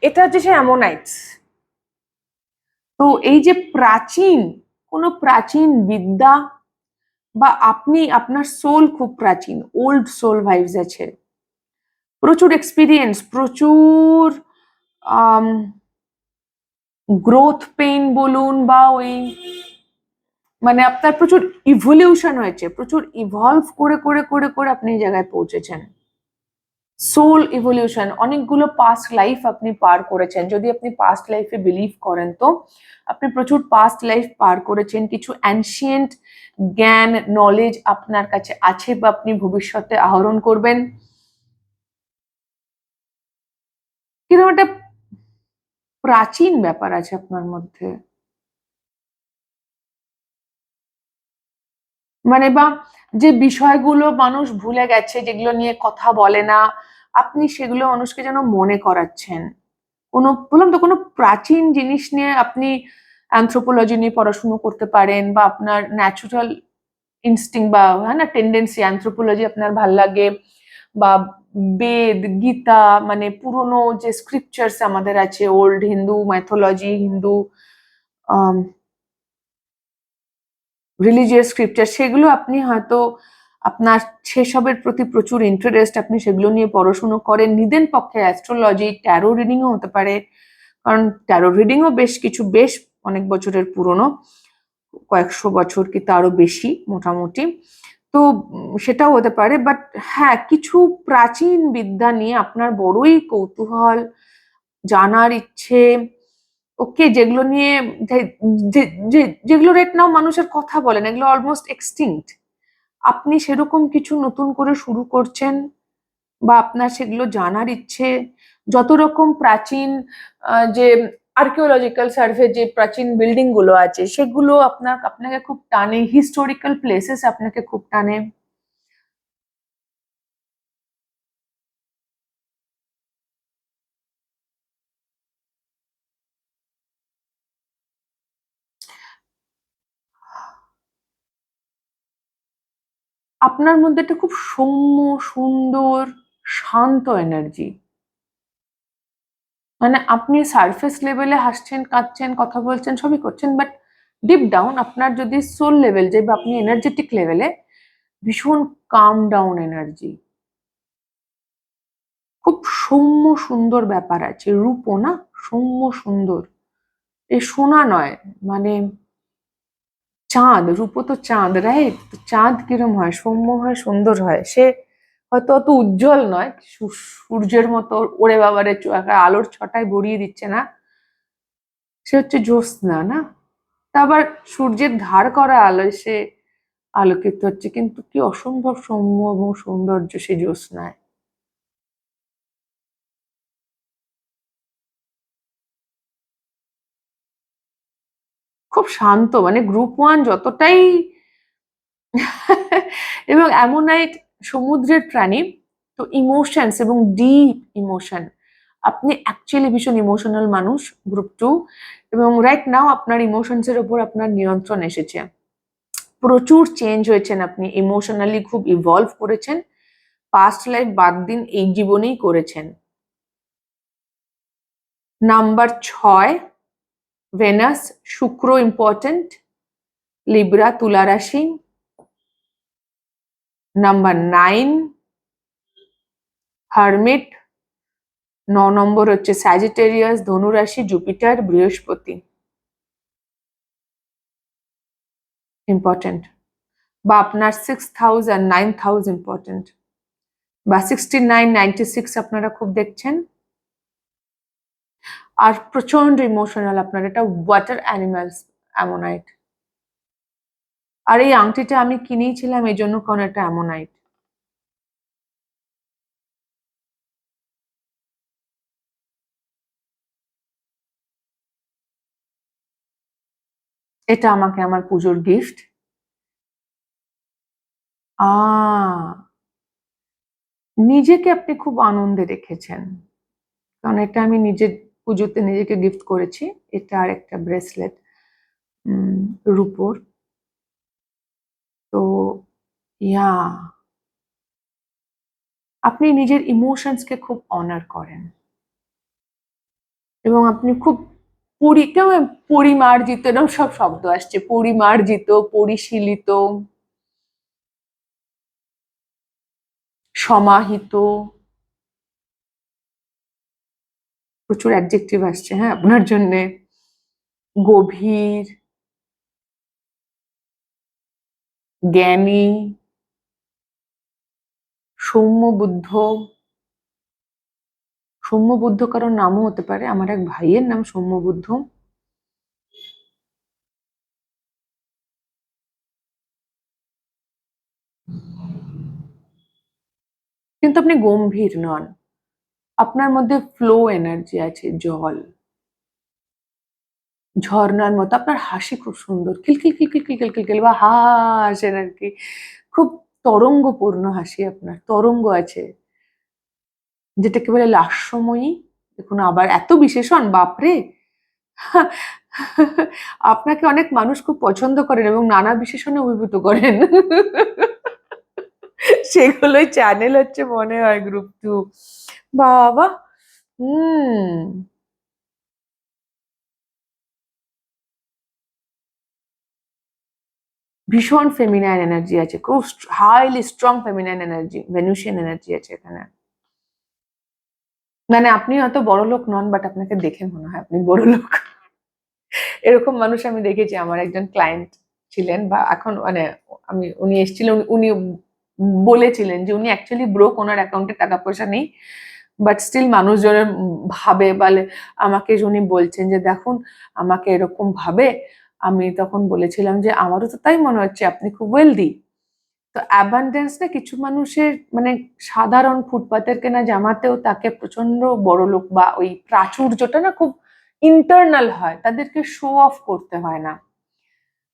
এটা হচ্ছে সে অ্যামোনাইটস। তো এই যে প্রাচীন, কোনো প্রাচীন বিদ্যা, বা আপনার সোল খুব প্রাচীন, ওল্ড সোল ভাইবস আছে, প্রচুর এক্সপিরিয়েন্স, প্রচুর গ্রোথ পেইন বলুন, বা ওই মানে আপনার প্রচুর ইভলিউশন হয়েছে, প্রচুর ইভলভ করে করে করে করে আপনি এই জায়গায় পৌঁছেছেন। সোল ইভলিউশন, অনেকগুলো পাস্ট লাইফ আপনি পার করেছেন, যদি আপনি পাস্ট লাইফে বিলিভ করেন, তো আপনি প্রচুর পাস্ট লাইফ পার করেছেন, কিছু অ্যানশিয়েন্ট জ্ঞান, নলেজ আপনার কাছে আছে, বা আপনি ভবিষ্যতে আহরণ করবেন। কিরকম একটা প্রাচীন ব্যাপার আছে আপনার মধ্যে, মানে বা যে বিষয়গুলো মানুষ ভুলে গেছে, যেগুলো নিয়ে কথা বলে না, আপনি সেগুলো মানুষকে যেন মনে করাচ্ছেন। বললাম তো, কোনো প্রাচীন জিনিস নিয়ে আপনি অ্যানথ্রোপোলজি নিয়ে পড়াশুনো করতে পারেন, বা আপনার ন্যাচুরাল ইনস্টিং বা হ্যাঁ না টেন্ডেন্সি, অ্যানথ্রোপোলজি আপনার ভাল লাগে, বা বেদ, গীতা, মানে পুরনো যে স্ক্রিপচার্স আমাদের আছে, old Hindu mythology, Hindu religious scripture, সেগুলো আপনি হয়তো আপনার সেসবের প্রতি প্রচুর ইন্টারেস্ট, আপনি সেগুলো নিয়ে পড়াশুনো করেন, নিদেন পক্ষে অ্যাস্ট্রোলজি, ট্যারো রিডিংও হতে পারে, কারণ ট্যারো রিডিংও বেশ অনেক বছরের পুরনো, কয়েকশো বছর কি তারও বেশি মোটামুটি। তো সেটাও হতে পারে, বাট হ্যাঁ, কিছু প্রাচীন বিদ্যা নিয়ে আপনার বড়ই কৌতূহল, জানার ইচ্ছে, ওকে, যেগুলো নিয়ে যেগুলো রেট নাও মানুষের কথা বলেন, এগুলো অলমোস্ট এক্সটিংক্ট, আপনি সেরকম কিছু নতুন করে শুরু করছেন, বা আপনার সেগুলো জানার ইচ্ছে, যত রকম প্রাচীন যে আর্কিওলজিক্যাল সার্ভে যে প্রাচীন বিল্ডিং গুলো আছে সেগুলো আপনাকে খুব টানে, হিস্টোরিক্যাল প্লেসেস আপনাকে খুব টানে। আপনার মধ্যে একটা খুব সৌম্য, সুন্দর, শান্ত এনার্জি, মানে আপনি সারফেস লেভেলে হাসছেন, কাঁদছেন, কথা বলছেন, সবই করছেন, বাট ডিপ ডাউন আপনার যদি সোল লেভেল যে, বা আপনি এনার্জেটিক লেভেলে ভীষণ কাম ডাউন এনার্জি, খুব সৌম্য সুন্দর ব্যাপার আছে, রূপও না, সৌম্য সুন্দর, এ সোনা নয়, মানে চাঁদ, রূপও তো চাঁদ, রাইট? চাঁদ কিরম হয়, সৌম্য হয়, সুন্দর হয়, সে হয়তো অত উজ্জ্বল নয়, সূর্যের মতো ওরে বাবারে আলোর ছটায় ভরিয়ে দিচ্ছে না, সে হচ্ছে জ্যোৎস্না, না? তা আবার সূর্যের ধার করা আলোয় সে আলোকিত হচ্ছে, কিন্তু কি অসম্ভব সৌম্য এবং সৌন্দর্য সেই জ্যোৎস্নায়। খুব শান্ত, মানে গ্রুপ ওয়ান যতটাই এবং অ্যামোনাইট সমুদ্রের প্রাণী, তো ইমোশনস এবং ডিপ ইমোশন, আপনি অ্যাকচুয়ালি ভীষণ ইমোশনাল মানুষ, গ্রুপ টু, এবং রাইট নাও আপনার ইমোশনস এর উপর আপনার নিয়ন্ত্রণ এসেছে, প্রচুর চেঞ্জ হয়েছেন, আপনি ইমোশনালি খুব ইভলভ করেছেন, পাস্ট লাইফ বাদ দিন, এই জীবনেই করেছেন। নাম্বার 6, ভেনাস, শুক্র ইম্পর্টেন্ট, লিব্রা, তুলা রাশি। Number 9, hermit. 9 নম্বর হচ্ছে স্যাজিটেরিয়াস, ধনুরাশি, জুপিটার, বৃহস্পতি ইম্পর্টেন্ট, বা আপনার 6th হাউস আর 9th হাউস ইম্পর্টেন্ট, বা 69, 96 আপনারা খুব দেখছেন, আর প্রচন্ড ইমোশনাল আপনার, এটা ওয়াটার অ্যানিমালস, অ্যামোনাইট। আর এই আংটিটা আমি কিনেছিলাম এই জন্য, কারণ এটা অ্যামোনাইট। এটা আমাকে আমার পুজোর গিফট। নিজেকে আপনি খুব আনন্দে রেখেছেন, কারণ এটা আমি নিজের পুজোতে নিজেকে গিফট করেছি, এটা আর একটা ব্রেসলেট রূপোর। তো ইয়া, আপনি নিজের ইমোশনসকে খুব অনার করেন, এবং আপনি খুব পরিমার্জিত, এরকম সব শব্দ আসছে, পরিমার্জিত, পরিশীলিত, সমাহিত, প্রচুর অ্যাডজেক্টিভ আসছে হ্যাঁ আপনার জন্যে, গভীর, জ্ঞানী, সৌম্যবুদ্ধ। সৌম্যবুদ্ধ কারোর নামও হতে পারে, আমার এক ভাইয়ের নাম সৌম্যবুদ্ধ। কিন্তু আপনি গম্ভীর নন, আপনার মধ্যে ফ্লো এনার্জি আছে, জল, ঝর্ণার মতো, আপনার হাসি খুব সুন্দর, খিলখিল খিলখিল খিলখিল খিলখিল, বা হাসেন আর কি, খুব তরঙ্গপূর্ণ হাসি, আপনার তরঙ্গ আছে, যেটাকে বলে লাস্যময়ী। দেখুন আবার এত বিশেষণ, বাপরে! আপনাকে অনেক মানুষ খুব পছন্দ করেন এবং নানা বিশেষণে অভিভূত করেন। সেগুলোই চ্যানেল হচ্ছে মনে হয় গ্রুপ টু। বাবা! হুম। ভীষণ ফেমিনাইন এনার্জি আছে, খুব highly strong feminine energy, Venusian energy আছে এখানে। মানে আপনি হয়তো বড় লোক নন, বাট আপনাকে দেখে মনে হয় আপনি বড় লোক। এরকম মানুষ আমি দেখেছি। আমার একজন ক্লায়েন্ট ছিলেন, বা এখন মানে উনি এসেছিলেন, উনি বলেছিলেন যে উনি অ্যাকচুয়ালি ব্রোক, ওনার অ্যাকাউন্টে টাকা পয়সা নেই, বাট স্টিল মানুষজনের ভাবে বলে আমাকে, উনি বলছেন যে দেখুন আমাকে এরকম ভাবে। আমি তখন বলেছিলাম যে আমারও তো তাই মনে হচ্ছে, আপনি খুব ওয়েলদি। তো অ্যাবান্ডেন্স না কিছু মানুষের, মানে সাধারণ ফুটপাতের কেনা জামাতেও তাকে প্রচন্ড বড় লোক বা ওই প্রাচুর্যটা না খুব ইন্টারনাল হয়, তাদেরকে শো অফ করতে হয় না।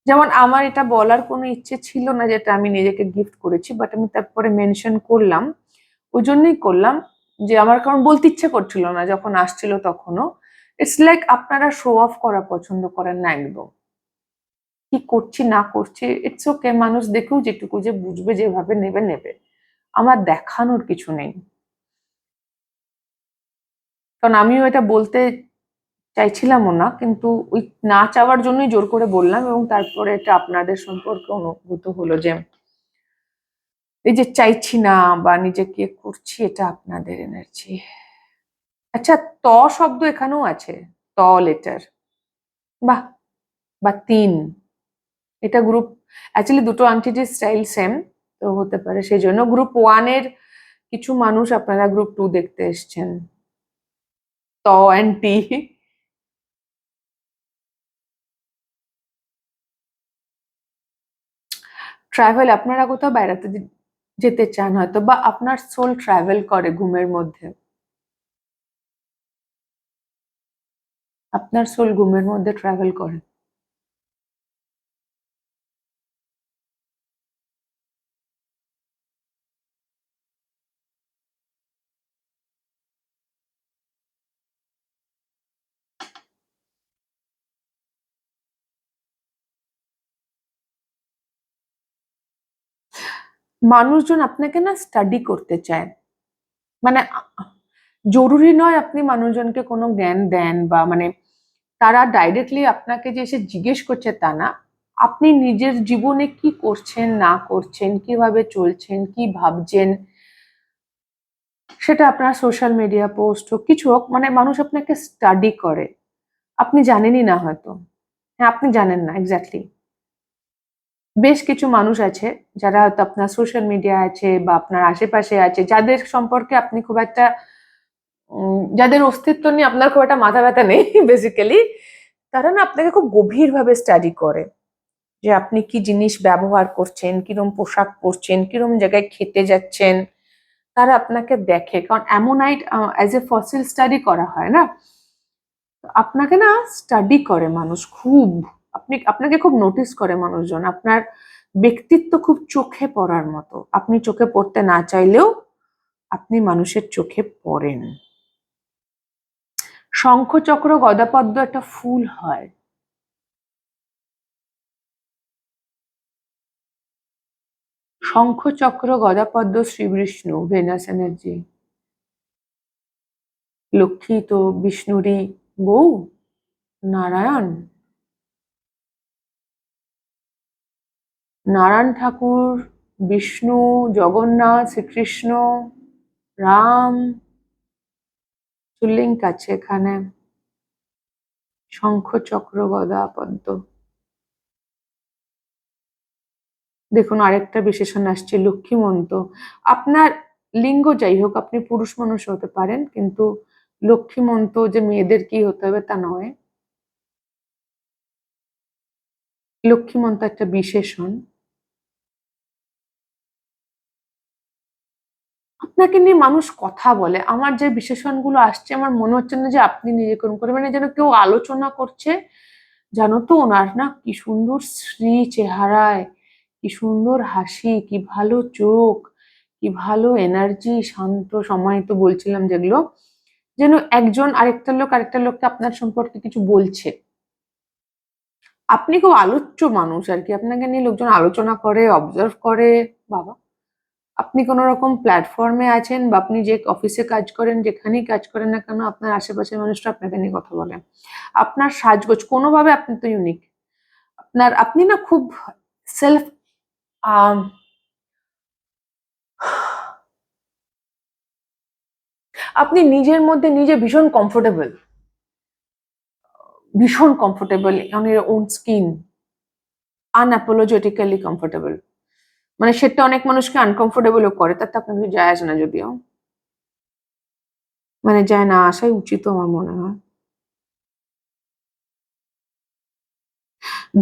যেমন আমার এটা বলার কোনো ইচ্ছে ছিল না যেটা আমি নিজেকে গিফট করেছি, বাট আমি তারপরে মেনশন করলাম। ওই জন্যই করলাম যে আমার কারণ বলতে ইচ্ছে করছিল না যখন আসছিল তখনও। ইটস লাইক আপনারা শো অফ করা পছন্দ করেন না একদম। কি করছি না করছি ইটস ওকে, মানুষ দেখেও যেটুকু যে বুঝবে, যেভাবে নেবে নেবে, আমার দেখানোর কিছু নেই। কারণ আমিও এটা বলতে চাইছিলামও না, কিন্তু ওই না চাওয়ার জন্যই জোর করে বললাম, এবং তারপরে এটা আপনাদের সম্পর্কে অনুভূত হলো যে এই যে চাইছি না বা নিজেকে করছি, এটা আপনাদের এনার্জি। আচ্ছা, ত শব্দ এখানেও আছে, ত লেটার, বাহ, বা তিন, এটা গ্রুপ, অ্যাকচুয়ালি দুটো আন্টিটির স্টাইল সেম, তো হতে পারে সেই জন্য গ্রুপ ওয়ানের কিছু মানুষ আপনারা গ্রুপ টু দেখতে এসছেন, ত অ্যান্ড টি। ট্রাভেল, আপনারা কোথাও বেড়াতে যেতে চান হয়তো, বা আপনার সোল ট্রাভেল করে ঘুমের মধ্যে, আপনার সোল ঘুমের মধ্যে ট্রাভেল করে। মানুষজন আপনাকে না স্টাডি করতে চায়, মানে জরুরি নয় আপনি মানুষজনকে কোনো জ্ঞান দেন, বা মানে তারা ডাইরেক্টলি আপনাকে যে এসে জিজ্ঞেস করছে তা না। আপনি নিজের জীবনে কি করছেন না করছেন, কিভাবে চলছেন, কি ভাবছেন, সেটা আপনার সোশ্যাল মিডিয়া পোস্ট হোক, কিছু হোক, মানে মানুষ আপনাকে স্টাডি করে। আপনি জানেনই না হয়তো, হ্যাঁ আপনি জানেন না এক্স্যাক্টলি। বেশ কিছু মানুষ আছে যারা হয়তো আপনার সোশ্যাল মিডিয়া আছে বা আপনার আশেপাশে আছে, যাদের সম্পর্কে আপনি খুব একটা যাদের অস্তিত্ব নিয়ে আপনার খুব একটা মাথা ব্যথা নেই বেসিক্যালি, তারা না আপনাকে খুব গভীরভাবে স্টাডি করে, যে আপনি কি জিনিস ব্যবহার করছেন, কিরম পোশাক পরছেন, কিরম জায়গায় খেতে যাচ্ছেন। তারা আপনাকে দেখে, কারণ ammonite as a fossil study করা হয় না, আপনাকে না স্টাডি করে মানুষ খুব, আপনাকে খুব নোটিস করে মানুষজন। আপনার ব্যক্তিত্ব খুব চোখে পড়ার মতো, আপনি চোখে পড়তে না চাইলেও আপনি মানুষের চোখে পড়েন। শঙ্খচক্র গদাপদ্ম একটা ফুল হয়, শঙ্খচক্র গদাপদ্ম শ্রীবিষ্ণু, ভেনাস এনার্জি। লক্ষ্মী তো বিষ্ণুরই বউ, নারায়ণ, নারায়ণ ঠাকুর, বিষ্ণু, জগন্নাথ, শ্রীকৃষ্ণ, রাম, চুল্লিঙ্ক আছে এখানে, শঙ্খ চক্র গদা পদ্ম। দেখুন আরেকটা বিশেষণ আসছে, লক্ষ্মীমন্ত। আপনার লিঙ্গ যাই হোক, আপনি পুরুষ মানুষ হতে পারেন, কিন্তু লক্ষ্মীমন্ত যে মেয়েদের কি হতে হবে তা নয়। লক্ষ্মীমন্ত একটা বিশেষণ। আপনাকে নিয়ে মানুষ কথা বলে, আমার যে বিশেষণগুলো আসছে আমার মনে হচ্ছে না যে আপনি নিজে কোন করে, মানে যেন কেউ আলোচনা করছে, জানো তো ওনার না কি সুন্দর শ্রী চেহারায়, কি সুন্দর হাসি, কি ভালো চোখ, কি ভালো এনার্জি, শান্ত সময় তো বলছিলাম যেগুলো, যেন একজন আরেকটা লোককে আপনার সম্পর্কে কিছু বলছে। আপনি খুব আলোচ্য মানুষ আর কি, আপনাকে নিয়ে লোকজন আলোচনা করে, অবজার্ভ করে। বাবা, আপনি কোনো রকম প্ল্যাটফর্মে আছেন বা আপনি যে অফিসে কাজ করেন, যেখানেই কাজ করেন না কেন, আপনার আশেপাশের মানুষরা আপনাকে নিয়ে কথা বলে। আপনার সাজগোজ কোনোভাবে আপনি তো ইউনিক। আপনি না খুব সেলফ আপনি নিজের মধ্যে নিজে ভীষণ comfortable on your own skin, unapologetically comfortable. মানে সেটা অনেক মানুষকে আনকমফোর্টেবলও করে, তাতে আপনার কিছু যায় আসে না, যদিও মানে যায় না আসাই উচিত আমার মনে হয়।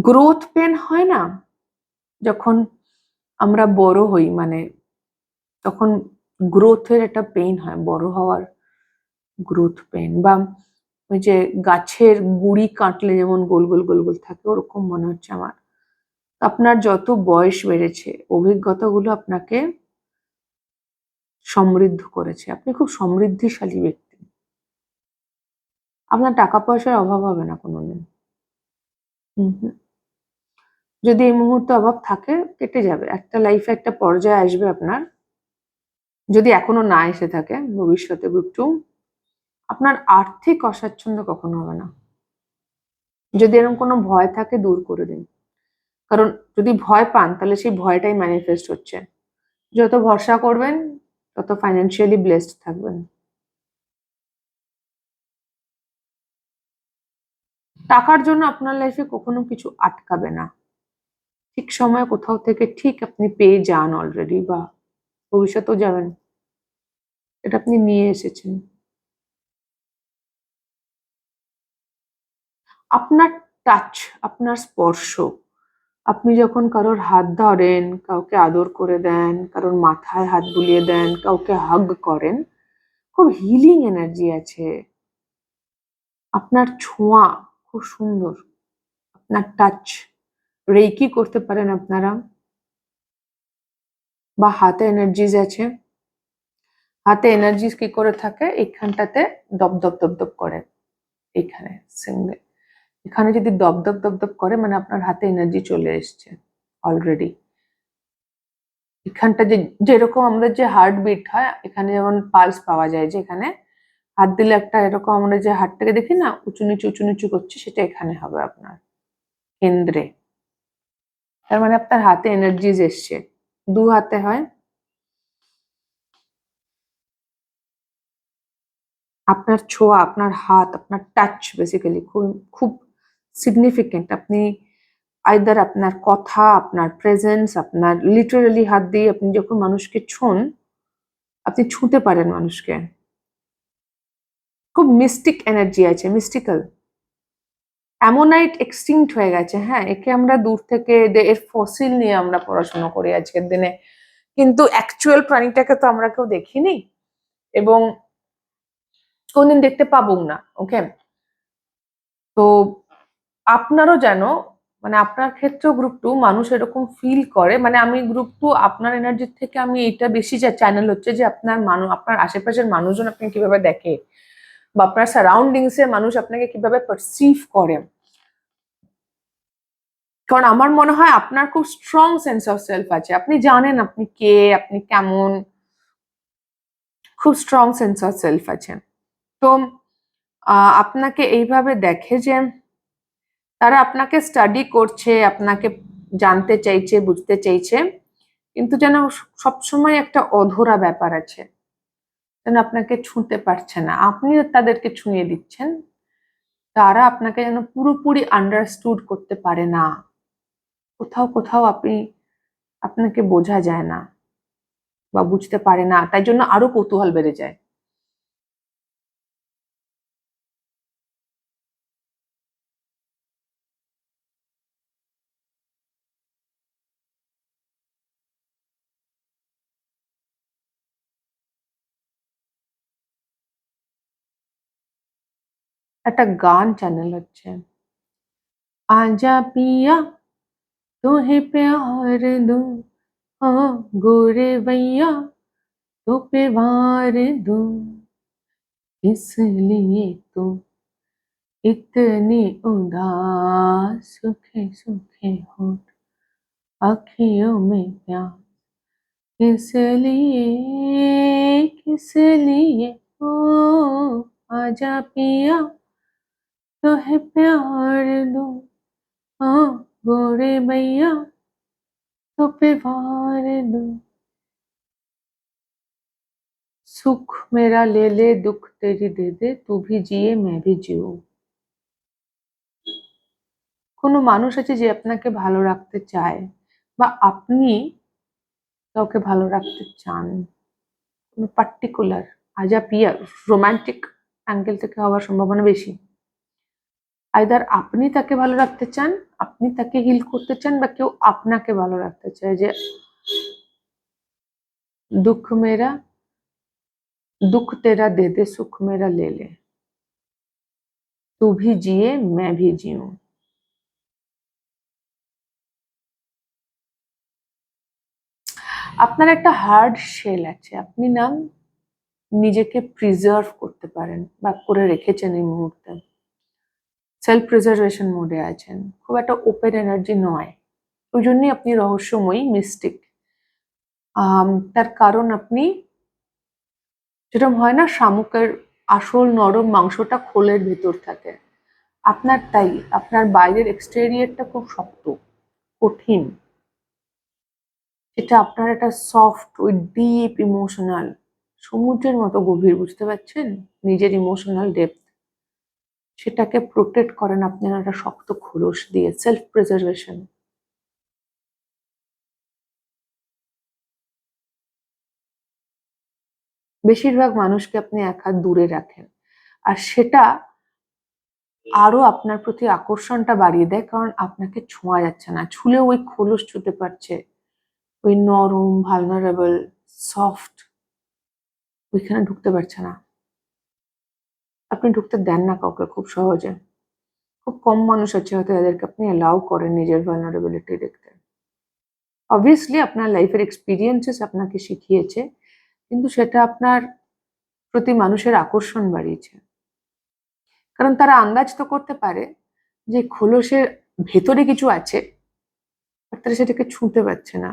গ্রোথ পেন হয় না যখন আমরা বড় হই, মানে তখন গ্রোথের একটা পেন হয়, বড় হওয়ার গ্রোথ পেন। বা ওই যে গাছের গুড়ি কাটলে যেমন গোল গোল গোল গোল থাকে, ওরকম মনে হচ্ছে আমার। আপনার যত বয়স বেড়েছে, অভিজ্ঞতাগুলো আপনাকে সমৃদ্ধ করেছে, আপনি খুব সমৃদ্ধিশালী ব্যক্তি। আপনার টাকা পয়সার অভাব হবে না কোনোদিন। হুম হুম। যদি এই মুহূর্তে অভাব থাকে, কেটে যাবে, একটা লাইফে একটা পর্যায়ে আসবে আপনার, যদি এখনো না এসে থাকে ভবিষ্যতে একটু, আপনার আর্থিক অস্বাচ্ছন্দ্য কখনো হবে না। যদি এরকম কোনো ভয় থাকে, দূর করে দিন। কারণ যদি ভয় পান, তাহলে সেই ভয়টাই ম্যানিফেস্ট হচ্ছে। যত ভরসা করবেন, তত ফাইন্যান্সিয়ালি ব্লেসড থাকবেন। টাকার জন্য আপনার লাইফে কখনো কিছু আটকাবে না। ঠিক সময়ে কোথাও থেকে ঠিক আপনি পেয়ে যান অলরেডি, বা ভবিষ্যতেও যাবেন, এটা আপনি নিয়ে এসেছেন। আপনার টাচ, আপনার স্পর্শ, আপনি যখন কারোর হাত ধরেন, কাউকে আদর করে দেন, কারোর মাথায় হাত বুলিয়ে দেন, কাউকে হাগ করেন, খুব হিলিং এনার্জি আছে। আপনার ছোঁয়া খুব সুন্দর, আপনার টাচ, রেকি করতে পারেন আপনারা, বা হাতে এনার্জিজ আছে। হাতে এনার্জিস কি করে থাকে, এইখানটাতে দপ দপ দপ দপ করে, এখানে সিঙ্গেল, এখানে যদি দপ দপ দপ দপ করে, মানে আপনার হাতে এনার্জি চলে এসছে অলরেডি। এখানটা যে যেরকম আমাদের যে হার্ট বিট হয়, এখানে যেমন পালস পাওয়া যায়, যে এখানে হাত দিলে একটা এরকম আমরা যে হাতটাকে দেখি না উঁচু নিচু করছে, সেটা এখানে হবে আপনার কেন্দ্রে। তার মানে আপনার হাতে এনার্জিজ এসছে। দু হাতে হয়। আপনার ছোঁয়া, আপনার হাত, আপনার টাচ বেসিক্যালি খুব খুব সিগনিফিকেন্ট। আপনি আইদার আপনার কথা, আপনার প্রেজেন্স, আপনার লিটারালি হাত দিয়ে আপনি যখন মানুষকে ছোঁন, আপনি ছুঁতে পারেন মানুষকে। খুব মিস্টিক এনার্জি আছে, মিস্টিক্যাল। অ্যামোনাইট এক্সটিংক্ট হয়ে গেছে, হ্যাঁ, একে আমরা দূর থেকে এর ফসিল নিয়ে আমরা পড়াশোনা করি আজকের দিনে, কিন্তু অ্যাকচুয়াল প্রাণীটাকে তো আমরা কেউ দেখিনি, এবং কোনদিন দেখতে পাবো না। ওকে, তো আপনারও যেন, মানে আপনার ক্ষেত্রেও গ্রুপ টু মানুষ এরকম ফিল করে, মানে আমি গ্রুপ টু আপনার এনার্জির থেকে আমি এটা বেশি যা চ্যানেল হচ্ছে যে আপনার মানুষ, আপনার আশেপাশের মানুষজন আপনাকে কিভাবে দেখে, বা আপনার সারাউন্ডিংস এর মানুষ আপনাকে কিভাবে পারসিভ করে। কারণ আমার মনে হয় আপনার খুব স্ট্রং সেন্স অফ সেলফ আছে, আপনি জানেন আপনি কে, আপনি কেমন, খুব স্ট্রং সেন্স অফ সেলফ আছে। তো আপনাকে এইভাবে দেখে যে তারা আপনাকে স্টাডি করছে, আপনাকে জানতে চাইছে, বুঝতে চাইছে, কিন্তু যেন সবসময় একটা অধরা ব্যাপার আছে, যেন আপনাকে ছুঁতে পারছে না, আপনিও তাদেরকে ছুঁয়ে দিচ্ছেন, তারা আপনাকে যেন পুরোপুরি আন্ডারস্টুড করতে পারে না। কোথাও কোথাও আপনাকে বোঝা যায় না বা বুঝতে পারে না, তাই জন্য আরো কৌতূহল বেড়ে যায়। একটা গান চ্যানেল হচ্ছে, आजा पिया तुहे प्यार दूं, हाँ गोरे भैया तो पे वार दूं, इसलिए तो इतनी उदास, सूखे सूखे होठ, आँखियों में प्यार, किस लिए ओ, आजा पिया तो है प्यार दूं, हाँ गोरे भैया तो पे वार दो, সুখ মেরা লে লে দুঃখ তেরি দে দে, তু ভি জিয়ে मैं भी জিউ। কোনো মানুষ আছে যে আপনাকে ভালো রাখতে চায় বা আপনি কাউকে ভালো রাখতে চান, কোনো পার্টিকুলার, আজ আপ ইয়ার রোমান্টিক অ্যাঙ্গেল থেকে হওয়ার সম্ভাবনা বেশি। আইদার আপনি তাকে ভালো রাখতে চান, আপনি তাকে হিল করতে চান, বা কেউ আপনাকে ভালো রাখতে চায় যে দুঃখ মেরা দুঃখ তেরা দে দে, সুখ মেরা লে লে, তু ভি জিয়ে मैं भी জিউ। আপনার একটা হার্ড শেল আছে, আপনি না নিজেকে প্রিজার্ভ করতে পারেন বা করে রেখেছেন এই মুহূর্তে, সেলফ প্রিজার্ভেশন মোডে আছেন, খুব একটা ওপেন এনার্জি নয়, ওই জন্যই আপনি রহস্যময়ী, মিস্টিক। তার কারণ আপনি, যেরকম হয় না শামুকের আসল নরম মাংসটা খোলের ভেতর থাকে, আপনার তাই, আপনার বাইরের এক্সটেরিয়রটা খুব শক্ত, কঠিন, এটা আপনার একটা সফট, ওই ডিপ ইমোশনাল, সমুদ্রের মতো গভীর, বুঝতে পারছেন নিজের ইমোশনাল ডেপথ, সেটাকে প্রোটেক্ট করেন আপনার একটা শক্ত খোলস দিয়ে, সেলফ প্রিজার্ভেশন। বেশিরভাগ মানুষকে আপনি এক হাত দূরে রাখেন, আর সেটা আরো আপনার প্রতি আকর্ষণটা বাড়িয়ে দেয়, কারণ আপনাকে ছোঁয়া যাচ্ছে না, ছুলেও ওই খোলস ছুতে পারছে, ওই নরম ভালনারেবল সফট, ওইখানে ঢুকতে পারছে না, আপনি ঢুকতে দেন না কাউকে খুব সহজে। খুব কম মানুষ আছে হয়তো যাদেরকে আপনি অ্যালাউ করেন নিজের ভালনারেবিলিটি দেখতে। অবভিয়াসলি আপনার লাইফের এক্সপিরিয়েন্সেস আপনাকে শিখিয়েছে, কিন্তু সেটা আপনার প্রতি মানুষের আকর্ষণ বাড়িয়েছে, কারণ তারা আন্দাজ তো করতে পারে যে খোলসের ভেতরে কিছু আছে, আর তারা সেটাকে ছুঁতে পারছে না,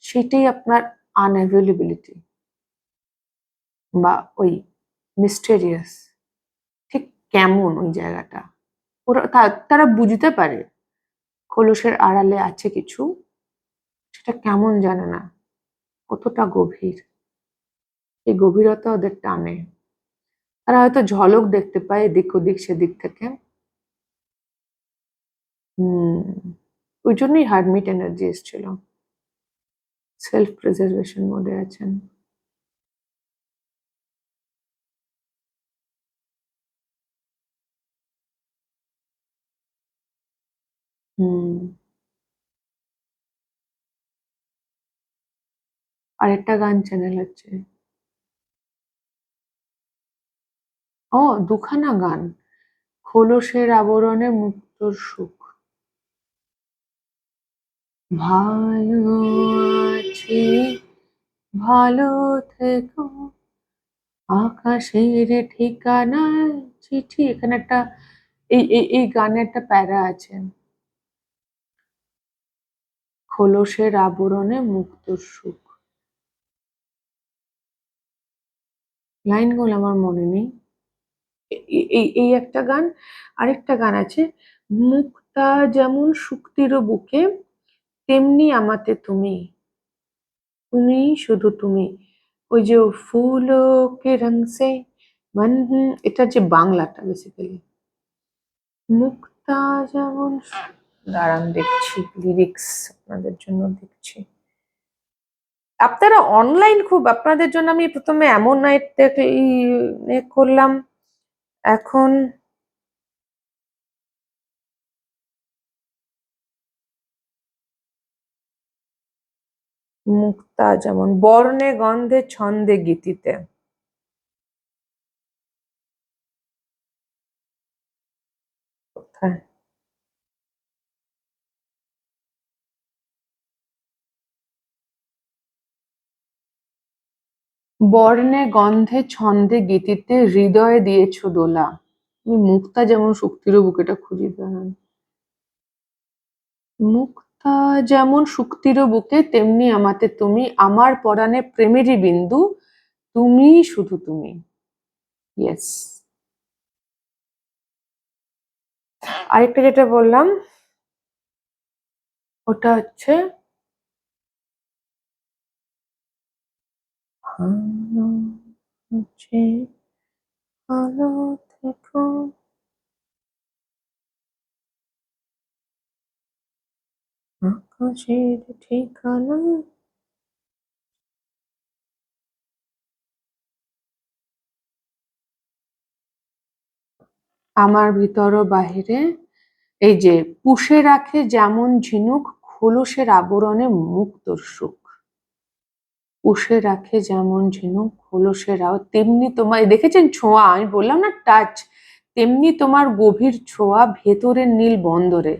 সেটাই আপনার আনঅ্যাভেলেবিলিটি বা ওই মিস্টেরিয়াস, ঠিক কেমন ওই জায়গাটা, ওরা তারা বুঝতে পারে খোলসের আড়ালে আছে কিছু, সেটা কেমন জানে না, কতটা গভীর, এই গভীরতা ওদের টানে, তারা হয়তো ঝলক দেখতে পায় এদিক ওদিক সেদিক থেকে। ওই জন্যই হারমিট এনার্জি এসেছিল, সেলফ প্রিজার্ভেশন মোডে আছেন। হুম, আরেকটা গান চ্যানেল হচ্ছে, ও দুখানা গান, খোলসের আবরণে মুক্তোর সুখ, ভালো আছি, ভালো থেকো, আকাশের ঠিকানায় চিঠি, এখানে একটা এই গানে একটা প্যারা আছে, খোলসের আবরণে মুক্তোর সুখ, লাইনগুলো আমার মনে নেই। এই একটা গান, আরেকটা গান আছে, মুক্তা যেমন শুক্তির বুকে, তেমনি আমাতে তুমি, তুমি শুধু তুমি, ওই যে ফুল কে রং সে মন, এটা যে বাংলাটা বেসিক্যালি, মুক্তা যেমন, দাঁড়ান দেখছি লিরিক্স আপনাদের জন্য দেখছি, আপনারা অনলাইন খুব, আপনাদের জন্য আমি প্রথমে এমন নাইট করলাম, এখন মুক্তা যেমন বর্ণে গন্ধে ছন্দে গীতিতে, কোথায়, বর্ণে গন্ধে ছন্দে গীতিতে হৃদয়ে দিয়েছ দোলা, তুমি মুক্তা যেমন শক্তির বুকেটা খুঁজি দাঁড়ান, মুক্তা যেমন শুক্তির বুকে তেমনি আমাতে তুমি, আমার পরাণে প্রেমেরই বিন্দু, তুমি শুধু তুমি। ইয়েস, আরেকটা যেটা বললাম ওটা হচ্ছে ভালো হচ্ছে, ভালো থেকো। আকাশের ঠিকানা। আমার ভিতর ও বাহিরে, এই যে পুষে রাখে যেমন ঝিনুক খোলসের আবরণে মুক্তোর সুখ। পুষে রাখে যেমন ঝিনুক খোলসের তেমনি তোমার, দেখেছেন ছোঁয়া, আমি বললাম না টাচ, তেমনি তোমার গভীর ছোঁয়া ভেতরের নীল বন্দরে।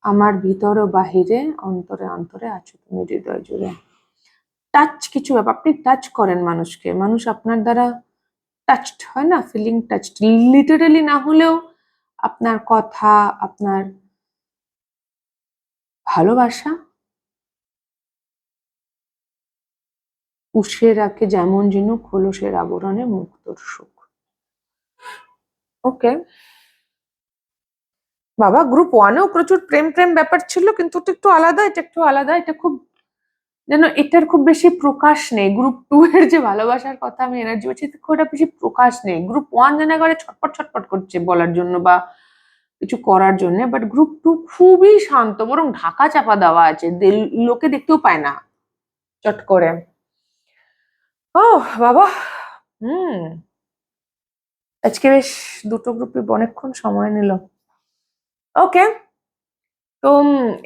আমার ভিতর ও বাহিরে, অন্তরে অন্তরে আছো তুমি হৃদয় জুড়ে। টাচ কিছু ব্যাপার, আপনি টাচ করেন মানুষকে, মানুষ আপনার দ্বারা টাচড হয় না, ফিলিং টাচড, লিটারেলি না হলেও আপনার কথা, আপনার ভালোবাসা পুষে রাখে যেমন ঝিনুক খোলসের আবরণে মুক্তোর সুখ। ওকে বাবা, গ্রুপ ওয়ানেও প্রচুর প্রেম প্রেম ব্যাপার ছিল, কিন্তু ওটা একটু আলাদা, এটা একটু আলাদা, এটা খুব যেন এটার খুব বেশি প্রকাশ নেই। গ্রুপ টু এর যে ভালোবাসার কথা আমি এনার্জি পাচ্ছি, খুব একটা বেশি প্রকাশ নেই। গ্রুপ ওয়ান যেন একেবারে ছটপট ছটপট করছে বলার জন্য বা কিছু করার জন্য, বাট গ্রুপ টু খুবই শান্ত, বরং ঢাকা চাপা দেওয়া আছে, লোকে দেখতেও পায় না চট করে। ও বাবা, হুম, আজকে বেশ দুটো গ্রুপে অনেকক্ষণ সময় নিল। ওকে, তো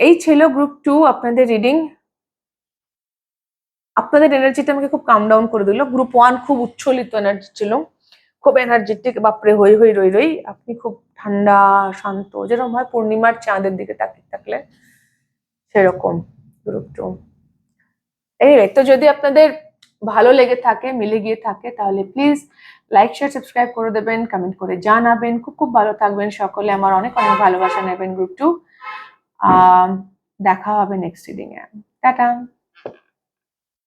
এই ছিল গ্রুপ টু আপনাদের রিডিং। আপনাদের এনার্জিটা আমাকে খুব কাম ডাউন করে দিল। গ্রুপ ওয়ান খুব উচ্ছ্বলিত এনার্জি ছিল, খুব এনার্জেটিক, বাপরে হই হই রই রই। আপনি খুব ঠান্ডা শান্ত, যেরকম হয় পূর্ণিমার চাঁদের দিকে তাকিয়ে থাকলে, সেরকম গ্রুপ টু। এনিওয়ে, তো যদি আপনাদের ভালো লেগে থাকে, মিলে গিয়ে থাকে, তাহলে প্লিজ লাইক শেয়ার সাবস্ক্রাইব করে দেবেন, কমেন্ট করে জানাবেন। খুব খুব ভালো থাকবেন সকলে, আমার অনেক অনেক ভালোবাসা নেবেন গ্রুপ টু। দেখা হবে নেক্সট রিডিং এ। টাটা।